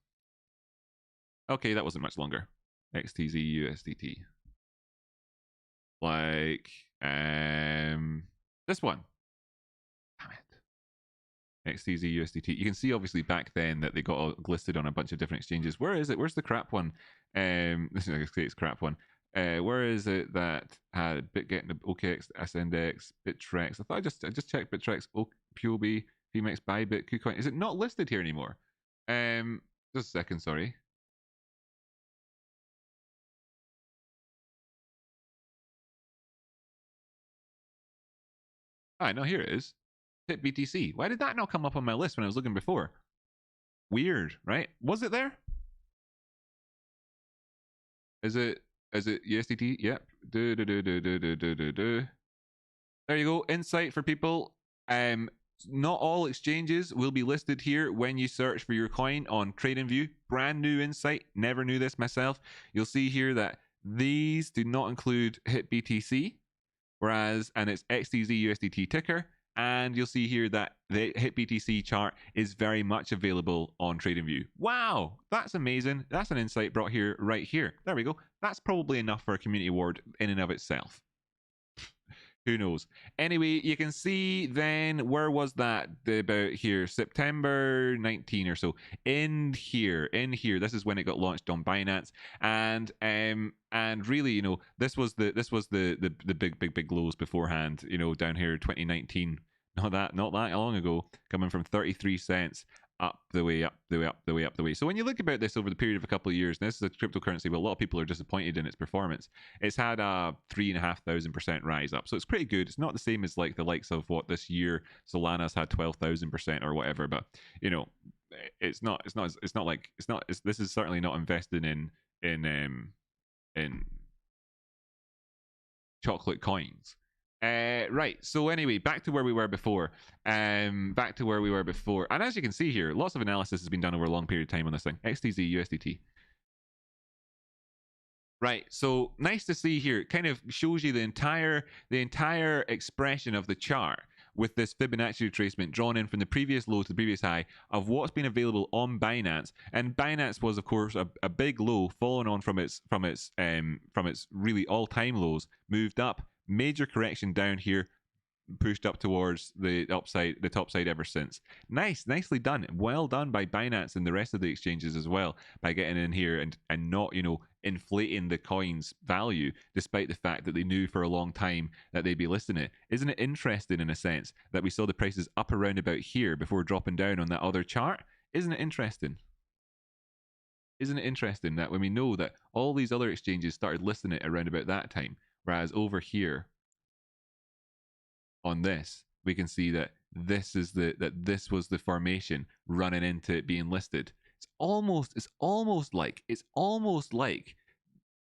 A: Okay, that wasn't much longer. XTZ USDT. Like this one. Damn it. XTZ USDT. You can see obviously back then that they got listed on a bunch of different exchanges. Where is it? Where's the crap one? This is it's crap one. Where is it that had getting the OKX, SNDX, Bittrex? I thought I just checked Bittrex, POB, PMX, Bybit, KuCoin. Is it not listed here anymore? Just a second, sorry. Ah, no, here it is. Pit BTC. Why did that not come up on my list when I was looking before? Weird, right? Was it there? Is it USDT? Yep. There you go. Insight for people. Not all exchanges will be listed here when you search for your coin on TradingView. Brand new insight, never knew this myself. You'll see here that these do not include HitBTC, and it's XTZ USDT ticker. And you'll see here that the HitBTC chart is very much available on TradingView. Wow, that's amazing. That's an insight brought here, right here. There we go. That's probably enough for a community award in and of itself. Who knows? Anyway, you can see then, where was that? About here, September 19 or so. In here, this is when it got launched on Binance, and really, you know, this was the big lows beforehand. You know, down here, 2019, not that long ago, coming from 33 cents. Up the way. So when you look about this over the period of a couple of years, and this is a cryptocurrency, but a lot of people are disappointed in its performance. It's had a 3,500% rise up, so it's pretty good. It's not the same as like the likes of what this year Solana's had 12,000% or whatever, but you know, this is certainly not invested in chocolate coins. Right, so anyway, back to where we were before. And as you can see here, lots of analysis has been done over a long period of time on this thing. XTZ USDT. Right, so nice to see here. It kind of shows you the entire expression of the chart with this Fibonacci retracement drawn in from the previous low to the previous high of what's been available on Binance. And Binance was, of course, a big low, falling on from its really all-time lows, moved up. Major correction down here, pushed up towards the top side ever since. Nicely done. Well done by Binance and the rest of the exchanges as well, by getting in here and not, you know, inflating the coin's value, despite the fact that they knew for a long time that they'd be listing it. Isn't it interesting, in a sense, that we saw the prices up around about here before dropping down on that other chart? Isn't it interesting? Isn't it interesting that when we know that all these other exchanges started listing it around about that time, whereas over here on this, we can see that this was the formation running into it being listed. It's almost like,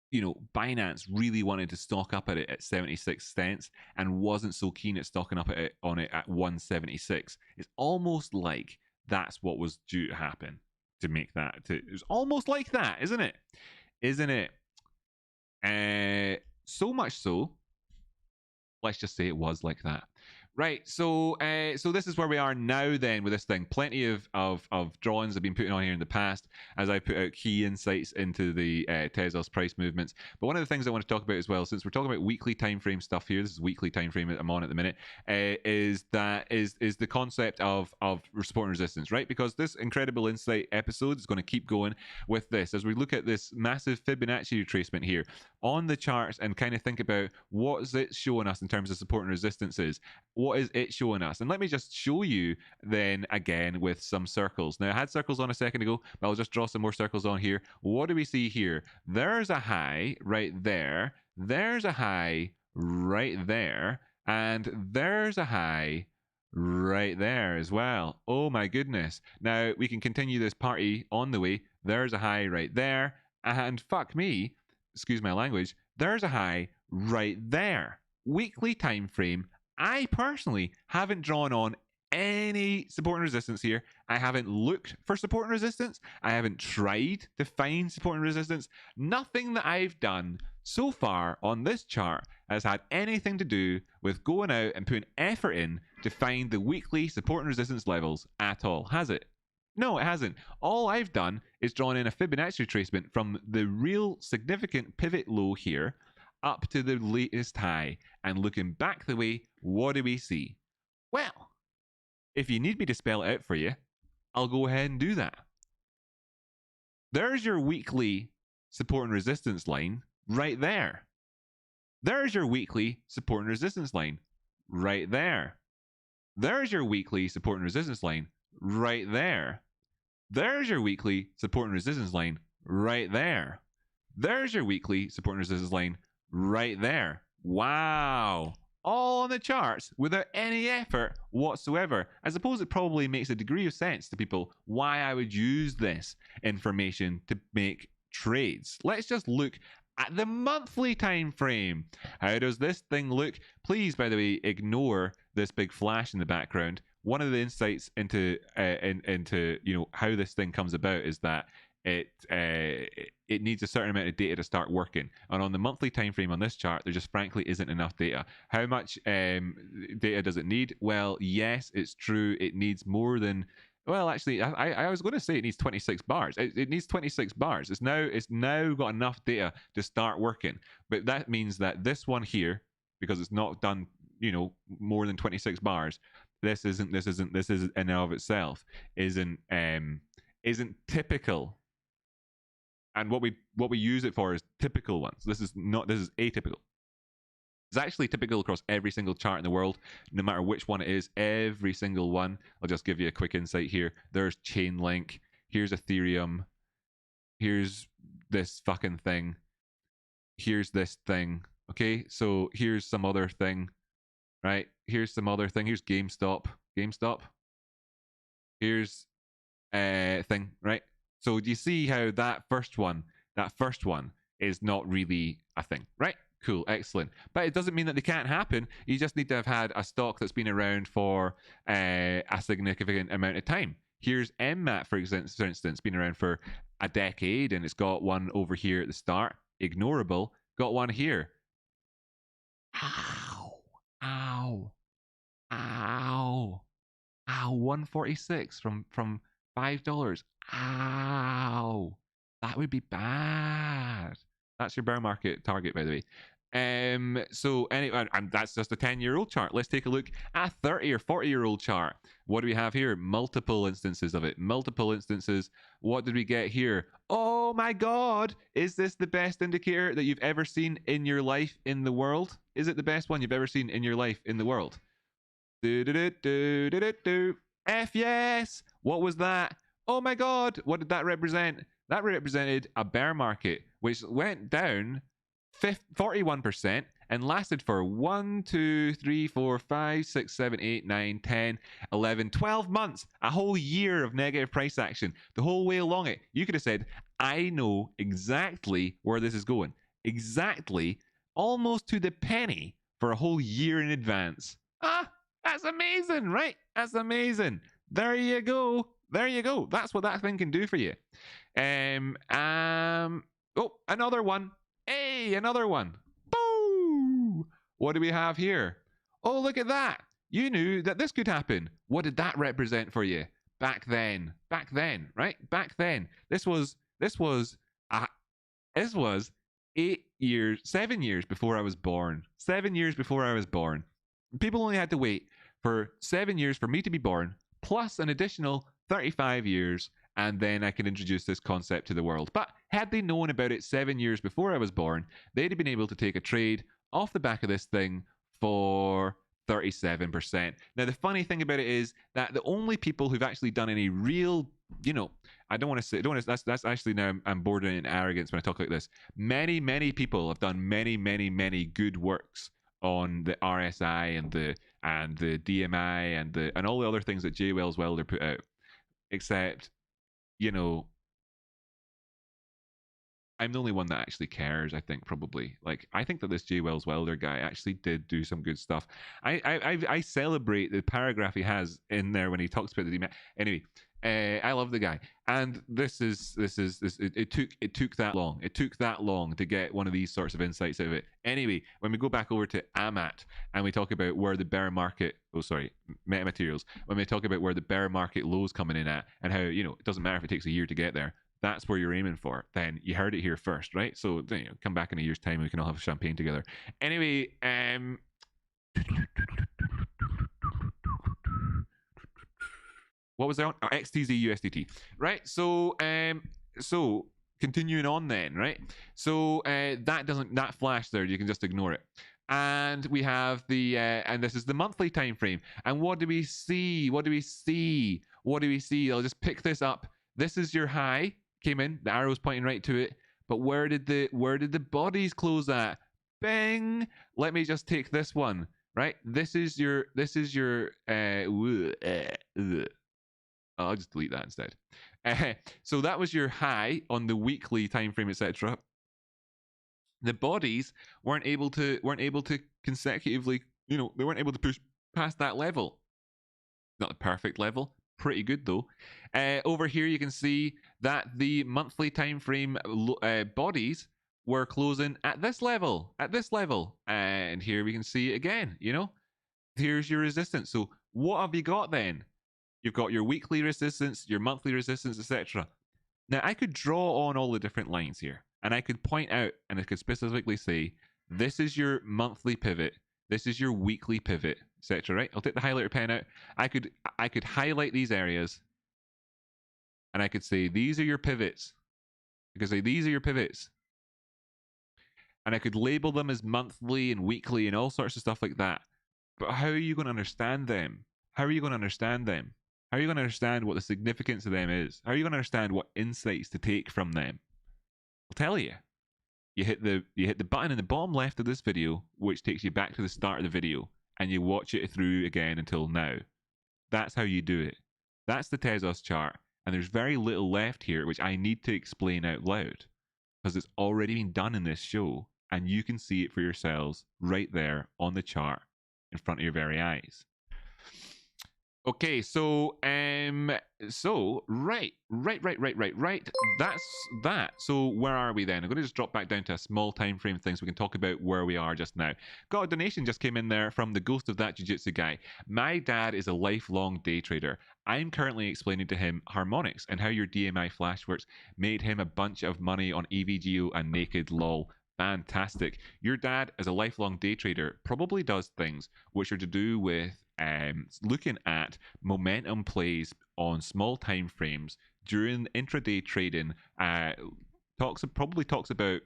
A: you know, Binance really wanted to stock up at it at 76 cents and wasn't so keen at stocking up on it at 176. It's almost like that's what was due to happen to make that. It's almost like that, isn't it? So much so, let's just say it was like that. Right, so this is where we are now then with this thing. Plenty of drawings I've been putting on here in the past as I put out key insights into the Tesla's price movements. But one of the things I want to talk about as well, since we're talking about weekly time frame stuff here, this is weekly time frame I'm on at the minute, is the concept of support and resistance, right? Because this incredible insight episode is going to keep going with this as we look at this massive Fibonacci retracement here on the charts and kind of think about what is it showing us in terms of support and resistances. What is it showing us? And let me just show you then again with some circles. Now, I had circles on a second ago, but I'll just draw some more circles on here. What do we see here? There's a high right there. There's a high right there. And there's a high right there as well. Oh my goodness. Now, we can continue this party on the way. There's a high right there. And fuck me, excuse my language, there's a high right there. Weekly time frame. I personally haven't drawn on any support and resistance here. I haven't looked for support and resistance. I haven't tried to find support and resistance. Nothing that I've done so far on this chart has had anything to do with going out and putting effort in to find the weekly support and resistance levels at all, has it? No, it hasn't. All I've done is drawn in a Fibonacci retracement from the real significant pivot low here up to the latest high, and looking back the way, what do we see? Well, if you need me to spell it out for you, I'll go ahead and do that. There's your weekly support and resistance line right there. There's your weekly support and resistance line right there. There's your weekly support and resistance line right there. There's your weekly support and resistance line right there. There's your weekly support and resistance line right there. Wow. All on the charts without any effort whatsoever. I suppose it probably makes a degree of sense to people why I would use this information to make trades. Let's just look at the monthly time frame. How does this thing look? Please, by the way, ignore this big flash in the background. one of the insights into into how this thing comes about is that it needs a certain amount of data to start working, and on the monthly time frame on this chart there just frankly isn't enough data. How much data does it need? Well, yes, it's true, it needs more than, well, actually, I was going to say it needs 26 bars. It needs 26 bars. It's now got enough data to start working. But that means that this one here, because it's not done, more than 26 bars, this is in and of itself isn't typical. And what we use it for is typical ones. This is atypical. It's actually typical across every single chart in the world, no matter which one it is, every single one. I'll just give you a quick insight here. There's Chainlink, here's Ethereum, here's this fucking thing, here's this thing, okay? So here's some other thing, right? Here's some other thing, here's GameStop, here's thing, right? So do you see how that first one is not really a thing, right? Cool, excellent. But it doesn't mean that they can't happen. You just need to have had a stock that's been around for a significant amount of time. Here's MMAT, for instance, been around for a decade, and it's got one over here at the start, ignorable. Got one here. Ow, ow, ow, ow. 146 from $5. Ow, that would be bad. That's your bear market target, by the way. So anyway, that's just a 10-year-old chart. Let's take a look at a 30 or 40-year-old chart. What do we have here? Multiple instances of it. Multiple instances. What did we get here? Oh my God! Is this the best indicator that you've ever seen in your life in the world? Is it the best one you've ever seen in your life in the world? F yes! What was that? Oh my God! What did that represent? That represented a bear market, which went down 41% and lasted for 1, 2, 3, 4, 5, 6, 7, 8, 9, 10, 11, 12 months. A whole year of negative price action. The whole way along it. You could have said, I know exactly where this is going. Exactly, almost to the penny, for a whole year in advance. That's amazing, right? That's amazing. There you go. There you go. That's what that thing can do for you. Oh, another one. Hey, another one. Boo! What do we have here? Oh, look at that. You knew that this could happen. What did that represent for you back then? Back then, right? Back then. This was 7 years before I was born. 7 years before I was born. People only had to wait for 7 years for me to be born, plus an additional 35 years, and then I can introduce this concept to the world. But had they known about it 7 years before I was born, they'd have been able to take a trade off the back of this thing for 37%. Now, the funny thing about it is that the only people who've actually done any real, I don't want to say, that's actually, now I'm bordering in arrogance when I talk like this. Many people have done many good works on the RSI and the DMI and all the other things that J. Wells Welder put out. Except, I'm the only one that actually cares, I think, probably. Like, I think that this J. Wells Welder guy actually did do some good stuff. I celebrate the paragraph he has in there when he talks about the DMA. Anyway, I love the guy. And it took that long. It took that long to get one of these sorts of insights out of it. Anyway, when we go back over to AMAT and we talk about where the bear market, metamaterials, when we talk about where the bear market lows coming in at, and how, it doesn't matter if it takes a year to get there, that's where you're aiming for, then you heard it here first, right? So, come back in a year's time and we can all have champagne together. Anyway, what was that on? XTZ USDT, right? So continuing on then, right? So that flash there, you can just ignore it. And we have the and this is the monthly time frame. And what do we see? I'll just pick this up. This is your high, came in, the arrow's pointing right to it. But where did the bodies close at? Bang! Let me just take this one, right? This is your I'll just delete that instead. So that was your high on the weekly time frame, etc. The bodies weren't able to consecutively, they weren't able to push past that level. not the perfect level. Pretty good though. Over here, you can see that the monthly time frame bodies were closing at this level, and here we can see it again. Here's your resistance. So what have you got then? You've got your weekly resistance, your monthly resistance, etc. Now I could draw on all the different lines here, and I could point out, and I could specifically say, this is your monthly pivot, this is your weekly pivot, etc. Right? I'll take the highlighter pen out. I could highlight these areas, and I could say these are your pivots. I could say these are your pivots, and I could label them as monthly and weekly and all sorts of stuff like that. But how are you going to understand them? How are you going to understand them? How are you going to understand what the significance of them is? How are you going to understand what insights to take from them? I'll tell you. You hit the button in the bottom left of this video, which takes you back to the start of the video, and you watch it through again until now. That's how you do it. That's the Tezos chart, and there's very little left here which I need to explain out loud, because it's already been done in this show, and you can see it for yourselves right there on the chart in front of your very eyes. Okay, so right. That's that. So where are we then? I'm going to just drop back down to a small time frame thing so we can talk about where we are just now. Got a donation just came in there from the ghost of that jiu-jitsu guy. My dad is a lifelong day trader. I'm currently explaining to him harmonics and how your DMI flash works made him a bunch of money on EVGO and naked lol. Fantastic. Your dad, as a lifelong day trader, probably does things which are to do with looking at momentum plays on small time frames during intraday trading. Probably talks about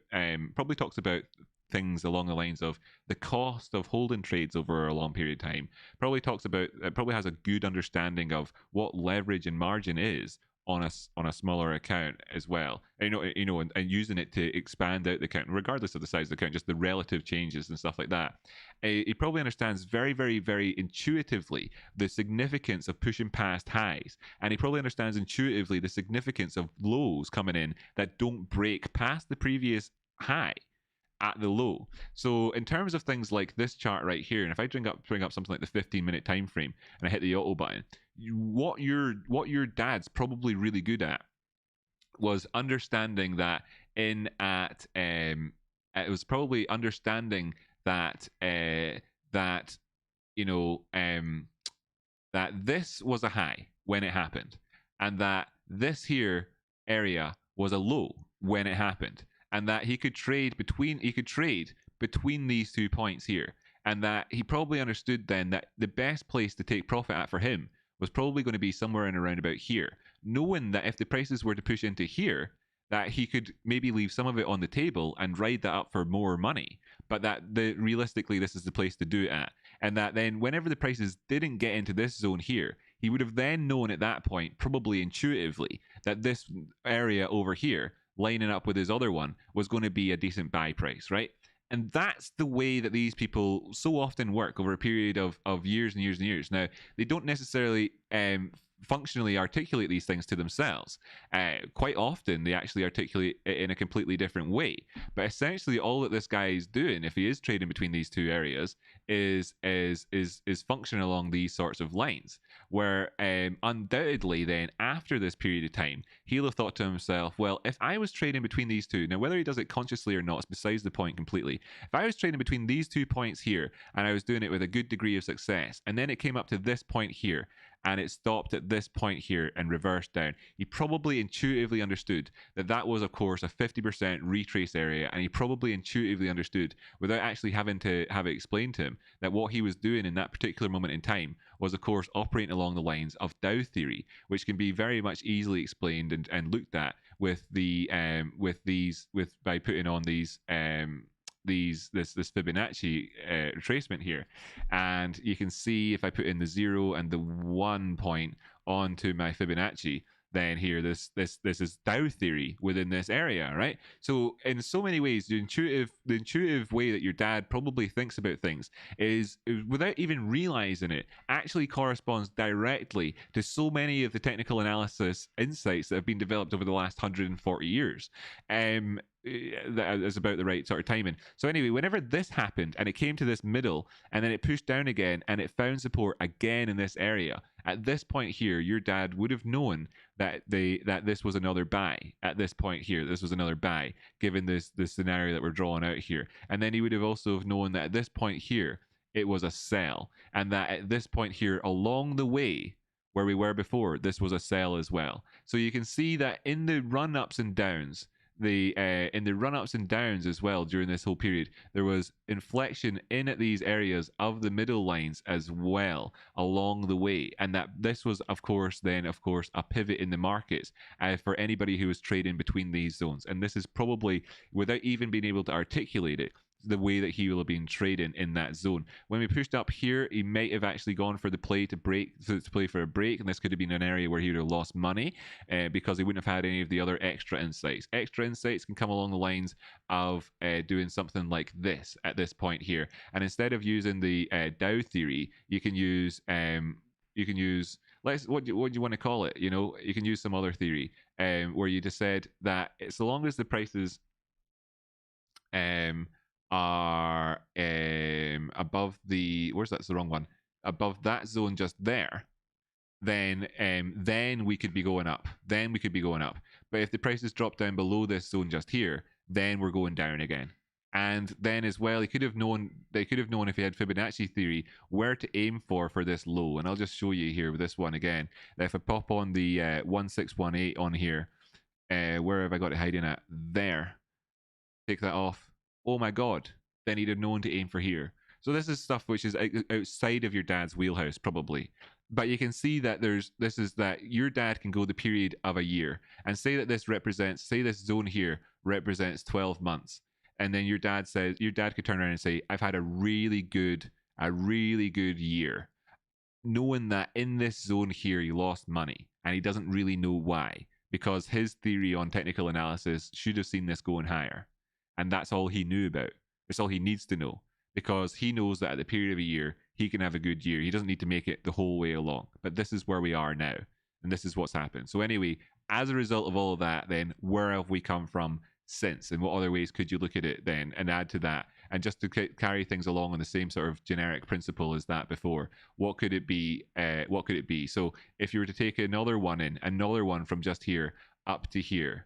A: things along the lines of the cost of holding trades over a long period of time. Probably has a good understanding of what leverage and margin is on a smaller account as well. And using it to expand out the account, regardless of the size of the account, just the relative changes and stuff like that. He probably understands very, very, very intuitively the significance of pushing past highs, and he probably understands intuitively the significance of lows coming in that don't break past the previous high at the low. So in terms of things like this chart right here, and if I bring up something like the 15-minute time frame and I hit the auto button, what your dad's probably really good at was understanding that it was probably understanding that that this was a high when it happened, and that this here area was a low when it happened, and that he could trade between these 2 points here, and that he probably understood then that the best place to take profit at for him was probably going to be somewhere in around about here, knowing that if the prices were to push into here, that he could maybe leave some of it on the table and ride that up for more money, but that realistically this is the place to do it at, and that then whenever the prices didn't get into this zone here, he would have then known at that point, probably intuitively, that this area over here lining up with his other one was going to be a decent buy price, right? And that's the way that these people so often work over a period of years and years and years. Now, they don't necessarily functionally articulate these things to themselves. Quite often, they actually articulate it in a completely different way. But essentially, all that this guy is doing, if he is trading between these two areas, is functioning along these sorts of lines. Where undoubtedly, then after this period of time, he'll have thought to himself, well, if I was trading between these two, now whether he does it consciously or not is besides the point completely. If I was trading between these 2 points here, and I was doing it with a good degree of success, and then it came up to this point here, and it stopped at this point here and reversed down, he probably intuitively understood that that was, of course, a 50% retrace area, and he probably intuitively understood, without actually having to have it explained to him, that what he was doing in that particular moment in time was, of course, operating along the lines of Dow theory, which can be very much easily explained and looked at with by putting on this Fibonacci retracement here. And you can see if I put in the 0 and the 1 point onto my Fibonacci, then here this is Dow theory within this area, right? So in so many ways, the intuitive way that your dad probably thinks about things is without even realizing it, actually corresponds directly to so many of the technical analysis insights that have been developed over the last 140 years. that is about the right sort of timing. So anyway, whenever this happened and it came to this middle and then it pushed down again and it found support again in this area, at this point here, your dad would have known that this was another buy. At this point here, this was another buy, given this scenario that we're drawing out here. And then he would have also have known that at this point here, it was a sell, and that at this point here along the way where we were before, this was a sell as well. So you can see that in the run ups and downs, in the run-ups and downs as well during this whole period, there was inflection in at these areas of the middle lines as well along the way, and that this was of course a pivot in the markets for anybody who was trading between these zones. And this is probably, without even being able to articulate it, the way that he will have been trading in that zone. When we pushed up here, he might have actually gone for the play to play for a break, and this could have been an area where he would have lost money because he wouldn't have had any of the other extra insights. Extra insights can come along the lines of doing something like this at this point here, and instead of using the Dow theory, you can use what do you want to call it? You can use some other theory where you just said that so long as the prices are above that's the wrong one, above that zone just there, then we could be going up. But if the prices drop down below this zone just here, then we're going down again. And then as well, they could have known if he had Fibonacci theory where to aim for this low. And I'll just show you here with this one again. That if I pop on the 1618 on here, where have I got it hiding at? There. Take that off. Oh my god, then he'd have known to aim for here. So this is stuff which is outside of your dad's wheelhouse probably. But you can see that that your dad can go the period of a year and say that this zone here represents 12 months. And then your dad could turn around and say, I've had a really good year. Knowing that in this zone here he lost money and he doesn't really know why, because his theory on technical analysis should have seen this going higher. And that's all he knew about. It's all he needs to know, because he knows that at the period of a year, he can have a good year. He doesn't need to make it the whole way along. But this is where we are now, and this is what's happened. So anyway, as a result of all of that, then where have we come from since, and what other ways could you look at it then and add to that? And just to carry things along on the same sort of generic principle as that before, what could it be? So if you were to take another one from just here up to here,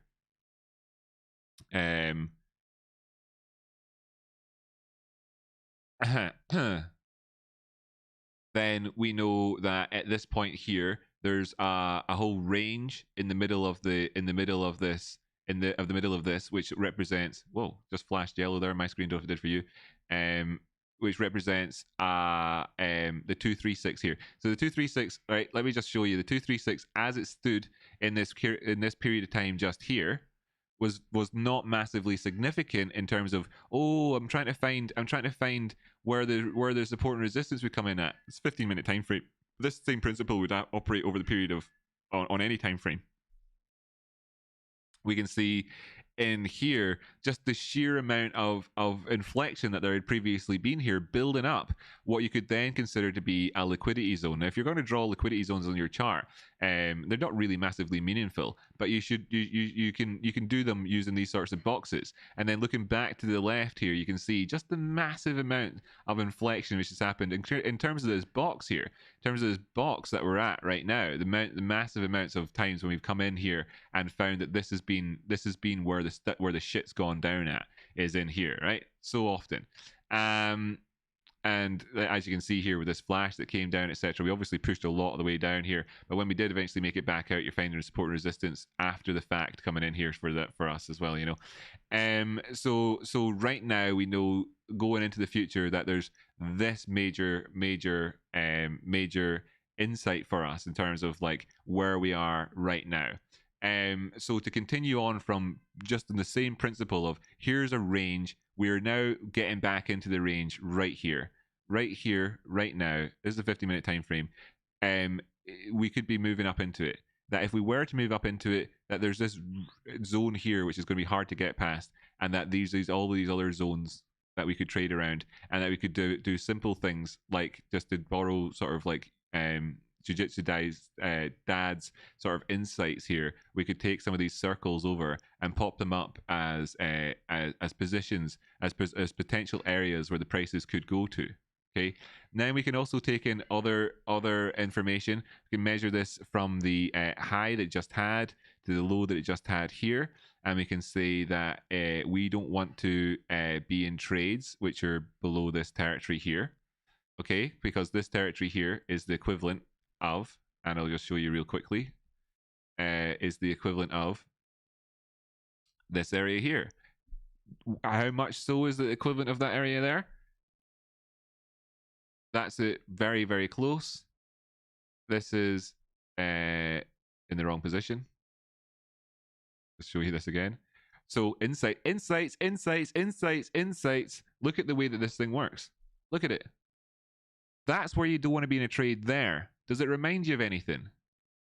A: then we know that at this point here, there's a whole range in the middle of this, which represents, whoa, just flashed yellow there. My screen did for you, which represents the 236 here. So the 236, right? Let me just show you the 236 as it stood in this period of time just here. Was not massively significant in terms of, I'm trying to find where the support and resistance would come in at. It's 15-minute time frame. This same principle would operate over the period of on any time frame. We can see in here just the sheer amount of inflection that there had previously been here, building up what you could then consider to be a liquidity zone. Now, if you're going to draw liquidity zones on your chart, they're not really massively meaningful, but you can do them using these sorts of boxes. And then looking back to the left here, you can see just the massive amount of inflection which has happened in terms of this box here, in terms of this box that we're at right now. The massive amounts of times when we've come in here and found that this has been where the shit's gone down at, is in here, right? So often. And as you can see here with this flash that came down, etc., we obviously pushed a lot of the way down here, but when we did eventually make it back out, you're finding support and resistance after the fact coming in here for us as well, So right now we know going into the future that there's this major insight for us in terms of like where we are right now. So to continue on from just in the same principle of here's a range, we are now getting back into the range right here, right now. This is a 50-minute time frame. We could be moving up into it. That if we were to move up into it, that there's this zone here which is going to be hard to get past, and that all these other zones that we could trade around, and that we could do simple things like just to borrow sort of like dad's sort of insights here, we could take some of these circles over and pop them up as positions, as potential areas where the prices could go to. Okay. Now we can also take in other information. We can measure this from the high that it just had to the low that it just had here, and we can say that we don't want to be in trades which are below this territory here. Okay, because this territory here is the equivalent of, and I'll just show you real quickly, is the equivalent of this area here. How much so is the equivalent of that area there? That's it, very, very close. This is in the wrong position. Let's show you this again. So insights. Look at the way that this thing works. Look at it. That's where you don't want to be in a trade there. Does it remind you of anything?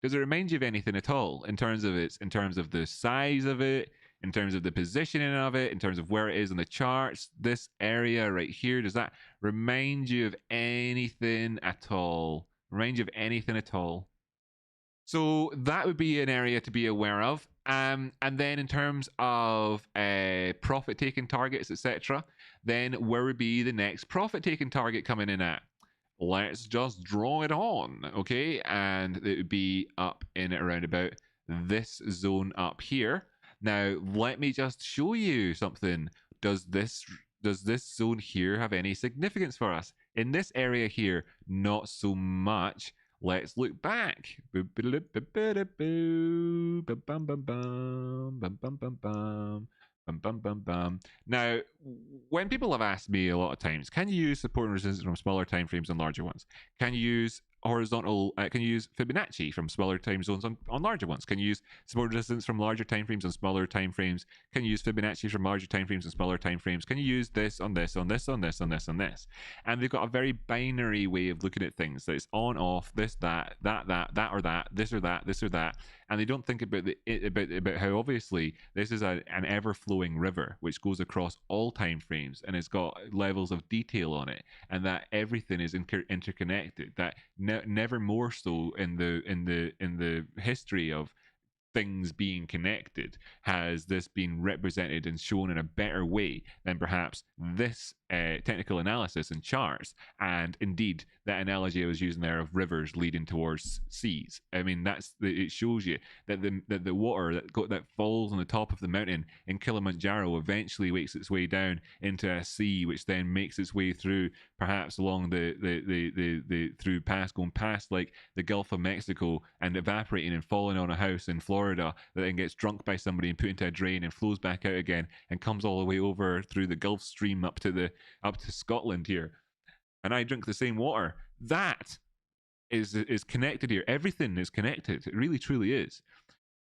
A: Does it remind you of anything at all in terms of the size of it, in terms of the positioning of it, in terms of where it is on the charts? This area right here, does that remind you of anything at all? Remind you of anything at all? So that would be an area to be aware of. And then in terms of profit taking targets, etc., then where would be the next profit taking target coming in at? Let's just draw it on, okay? And it would be up in around about this zone up here. Now, let me just show you something. Does this zone here have any significance for us? In this area here, not so much. Let's look back. Now, when people have asked me a lot of times, can you use support and resistance from smaller time frames and larger ones? Can you use horizontal? Can you use Fibonacci from smaller time zones on larger ones? Can you use support and resistance from larger time frames on smaller time frames? Can you use Fibonacci from larger time frames and smaller time frames? Can you use this on this, on this, on this, on this, on this? And they've got a very binary way of looking at things. That it's on, off, this, that or that, this or that, this or that. And they don't think about about how obviously this is an ever flowing river which goes across all time frames and it's got levels of detail on it, and that everything is interconnected. That never more so in the history of things being connected has this been represented and shown in a better way than perhaps this technical analysis and charts, and indeed that analogy I was using there of rivers leading towards seas. I mean, it shows you that the water that falls on the top of the mountain in Kilimanjaro eventually makes its way down into a sea, which then makes its way through perhaps along going past like the Gulf of Mexico and evaporating and falling on a house in Florida that then gets drunk by somebody and put into a drain and flows back out again and comes all the way over through the Gulf Stream up to Scotland here. And I drink the same water. That is connected here. Everything is connected. It really truly is.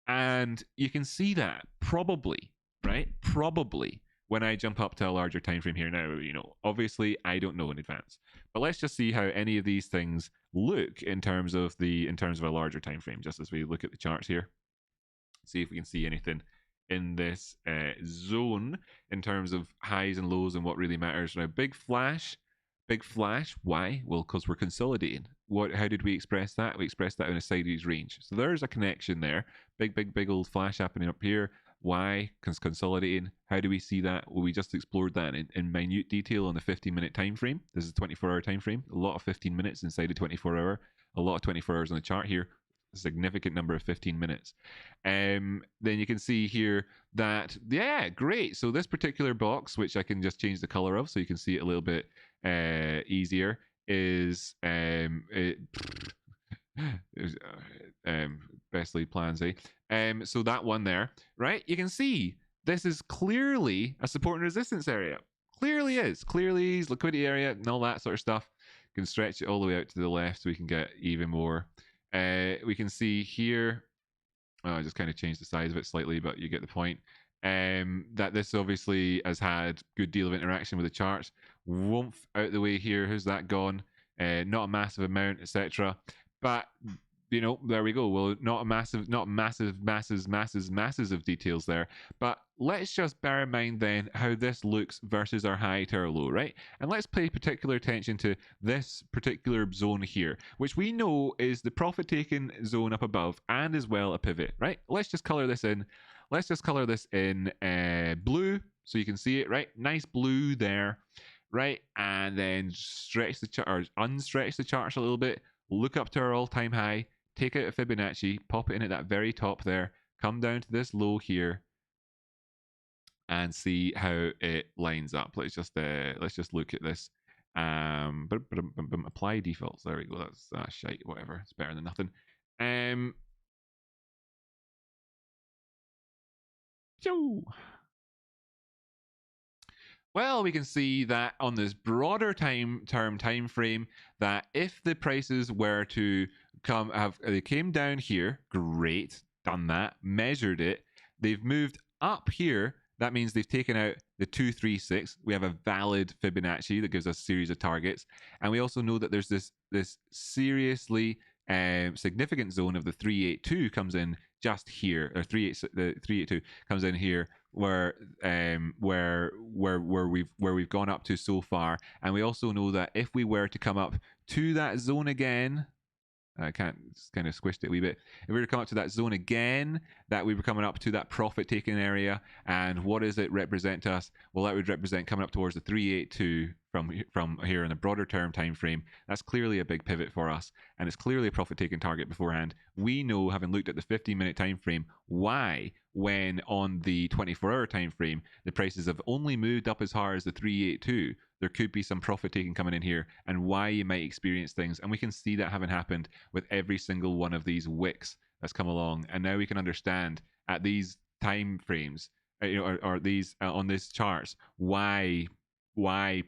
A: And you can see that probably, right? Probably when I jump up to a larger time frame here. Now, obviously I don't know in advance, but let's just see how any of these things look in terms of a larger time frame, just as we look at the charts here. See if we can see anything in this zone in terms of highs and lows and what really matters. Now, big flash. Why? Well, because we're consolidating. How did we express that? We expressed that in a sideways range. So there's a connection there. Big old flash happening up here. Why? Because consolidating. How do we see that? Well, we just explored that in minute detail on the 15-minute time frame. This is a 24-hour time frame. A lot of 15 minutes inside a 24-hour. A lot of 24 hours on the chart here. A significant number of 15 minutes. Then you can see here that, yeah, great. So this particular box, which I can just change the color of so you can see it a little bit easier, is best laid plans, eh? So that one there, right? You can see this is clearly a support and resistance area. Clearly is liquidity area and all that sort of stuff. You can stretch it all the way out to the left so we can get even more. We can see here, I just kind of changed the size of it slightly, but you get the point. That this obviously has had good deal of interaction with the charts. Woomph, out the way here. How's that gone? Not a massive amount, etc. But you know, there we go. Well, not masses of details there. But let's just bear in mind then how this looks versus our high to our low, right? And let's pay particular attention to this particular zone here, which we know is the profit taking zone up above and as well a pivot, right? Let's just color this in. Let's just color this in blue so you can see it, right? Nice blue there, right? And then stretch the chart or unstretch the charts a little bit. Look up to our all-time high, take out a Fibonacci, pop it in at that very top there, come down to this low here, and see how it lines up. Let's just look at this. Apply defaults. There we go. That's shite. Whatever. It's better than nothing. Well, we can see that on this broader time frame, that if the prices were to they came down here, great, done that, measured it, they've moved up here. That means they've taken out the 236. We have a valid Fibonacci that gives us a series of targets, and we also know that there's this seriously significant zone of the 382 comes in just here, or the 382 comes in here, where we've gone up to so far. And we also know that if we were to come up to that zone again, I can't, it's kind of squished it a wee bit. If we were to come up to that zone again, that we were coming up to that profit taking area. And what does it represent to us? Well, that would represent coming up towards the 382 from here in a broader term time frame. That's clearly a big pivot for us, and it's clearly a profit taking target beforehand. We know, having looked at the 15-minute time frame, why when on the 24-hour time frame the prices have only moved up as high as the 382, there could be some profit taking coming in here, and why you might experience things. And we can see that having happened with every single one of these wicks that's come along. And now we can understand at these time frames, or these on these charts, why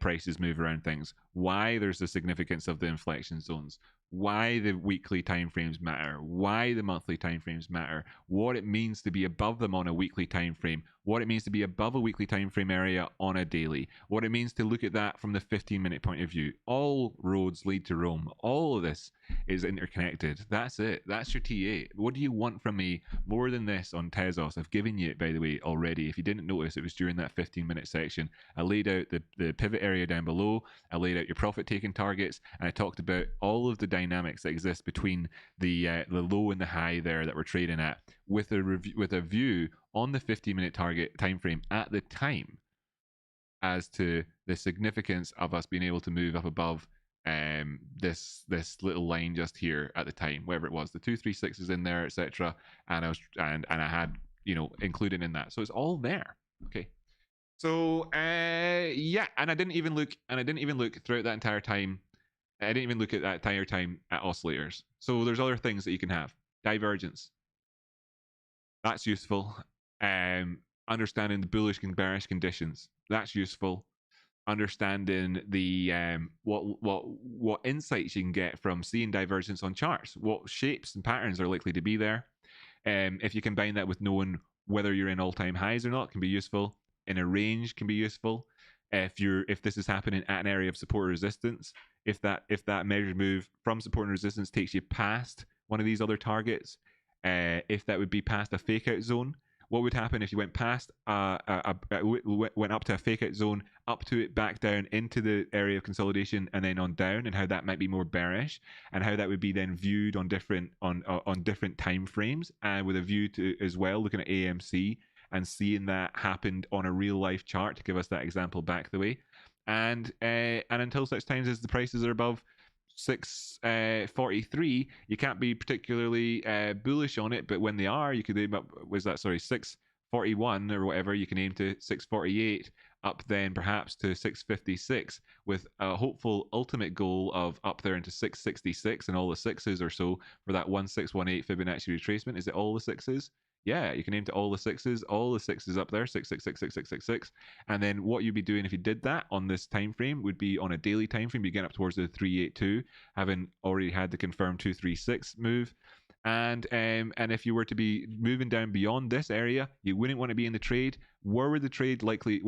A: prices move around things, why there's the significance of the inflection zones, why the weekly timeframes matter, why the monthly timeframes matter, what it means to be above them on a weekly time frame, what it means to be above a weekly time frame area on a daily, what it means to look at that from the 15-minute point of view. All roads lead to Rome. All of this is interconnected. That's it. That's your TA. What do you want from me more than this on Tezos? I've given you it, by the way, already. If you didn't notice, it was during that 15-minute section. I laid out the pivot area down below. I laid out your profit taking targets, and I talked about all of the dynamics that exist between the low and the high there that we're trading at, with a view on the 15-minute target time frame at the time as to the significance of us being able to move up above this little line just here at the time, wherever it was. The 236 is in there, etc. And I had, included in that. So it's all there. Okay. So yeah, and I didn't even look throughout that entire time. I didn't even look at that entire time at oscillators. So there's other things that you can have. Divergence. That's useful. Understanding the bullish and bearish conditions. That's useful. Understanding the what insights you can get from seeing divergence on charts. What shapes and patterns are likely to be there. If you combine that with knowing whether you're in all-time highs or not, can be useful. In a range can be useful. If this is happening at an area of support or resistance, if that measured move from support and resistance takes you past one of these other targets, if that would be past a fake out zone, what would happen if you went past went up to a fake out zone, up to it, back down into the area of consolidation, and then on down, and how that might be more bearish, and how that would be then viewed on different time frames, and with a view to as well looking at AMC and seeing that happened on a real life chart to give us that example back the way, and until such times as the prices are above 643, you can't be particularly bullish on it. But when they are, you could aim up, 641 or whatever, you can aim to 648, up then perhaps to 656, with a hopeful ultimate goal of up there into 666 and all the sixes or so for that 1618 Fibonacci retracement. Is it all the sixes? Yeah, you can aim to all the sixes up there, 6666666. And then what you'd be doing if you did that on this time frame would be on a daily time frame, you get up towards the 382, having already had the confirmed 236 move. And if you were to be moving down beyond this area, you wouldn't want to be in the trade. Where could it likely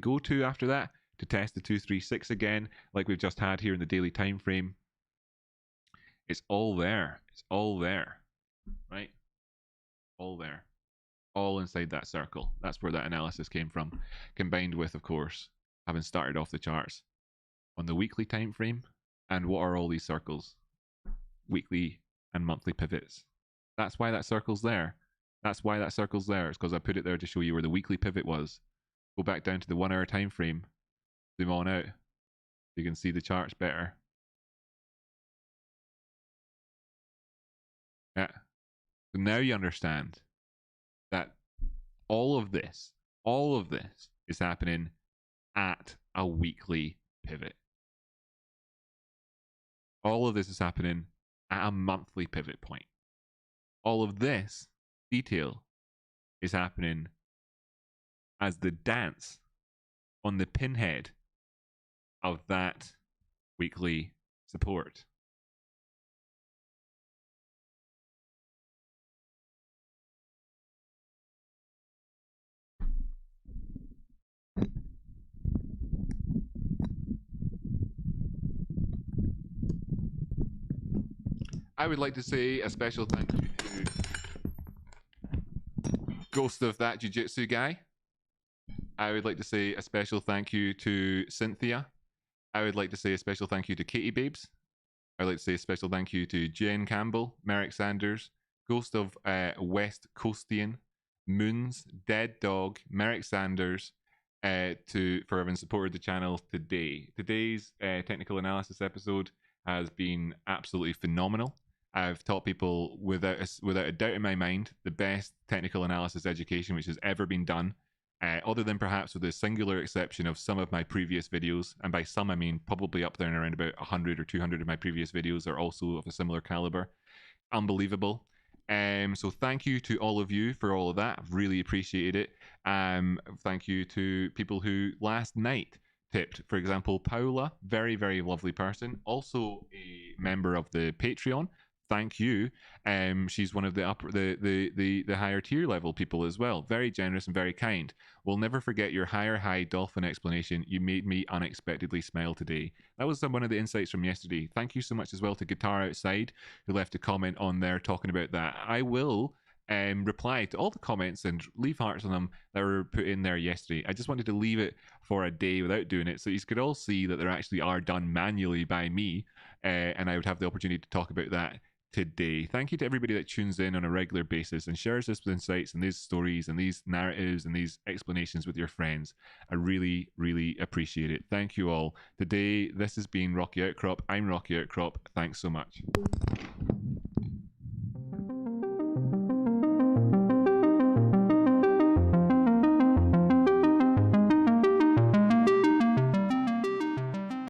A: go to after that? To test the 236 again, like we've just had here in the daily time frame. It's all there. It's all there, right? All there. All inside that circle. That's where that analysis came from. Combined with, of course, having started off the charts on the weekly time frame. And what are all these circles? Weekly and monthly pivots. That's why that circle's there. That's why that circle's there. It's because I put it there to show you where the weekly pivot was. Go back down to the 1 hour time frame. Zoom on out. You can see the charts better. Yeah. So now you understand that all of this is happening at a weekly pivot. All of this is happening at a monthly pivot point. All of this detail is happening as the dance on the pinhead of that weekly support. I would like to say a special thank you to Ghost of That Jiu-Jitsu guy. I would like to say a special thank you to Cynthia. I would like to say a special thank you to Katie Babes. I would like to say a special thank you to Jen Campbell, Merrick Sanders, Ghost of West Coastian, Moons, Dead Dog, Merrick Sanders, for having supported the channel today. Today's technical analysis episode has been absolutely phenomenal. I've taught people without a doubt in my mind the best technical analysis education which has ever been done. Other than perhaps with the singular exception of some of my previous videos, and by some I mean probably up there and around about 100 or 200 of my previous videos are also of a similar caliber. Unbelievable. So thank you to all of you for all of that. I've really appreciated it. Thank you to people who last night tipped. For example, Paula, very, very lovely person, also a member of the Patreon. Thank you. She's one of the higher tier level people as well. Very generous and very kind. We'll never forget your higher high dolphin explanation. You made me unexpectedly smile today. That was one of the insights from yesterday. Thank you so much as well to Guitar Outside, who left a comment on there talking about that. I will reply to all the comments and leave hearts on them that were put in there yesterday. I just wanted to leave it for a day without doing it so you could all see that they actually are done manually by me, and I would have the opportunity to talk about that today. Thank you to everybody that tunes in on a regular basis and shares this insights and these stories and these narratives and these explanations with your friends. I really, really appreciate it. Thank you all. Today, this has been Rocky Outcrop. I'm Rocky Outcrop. Thanks so much.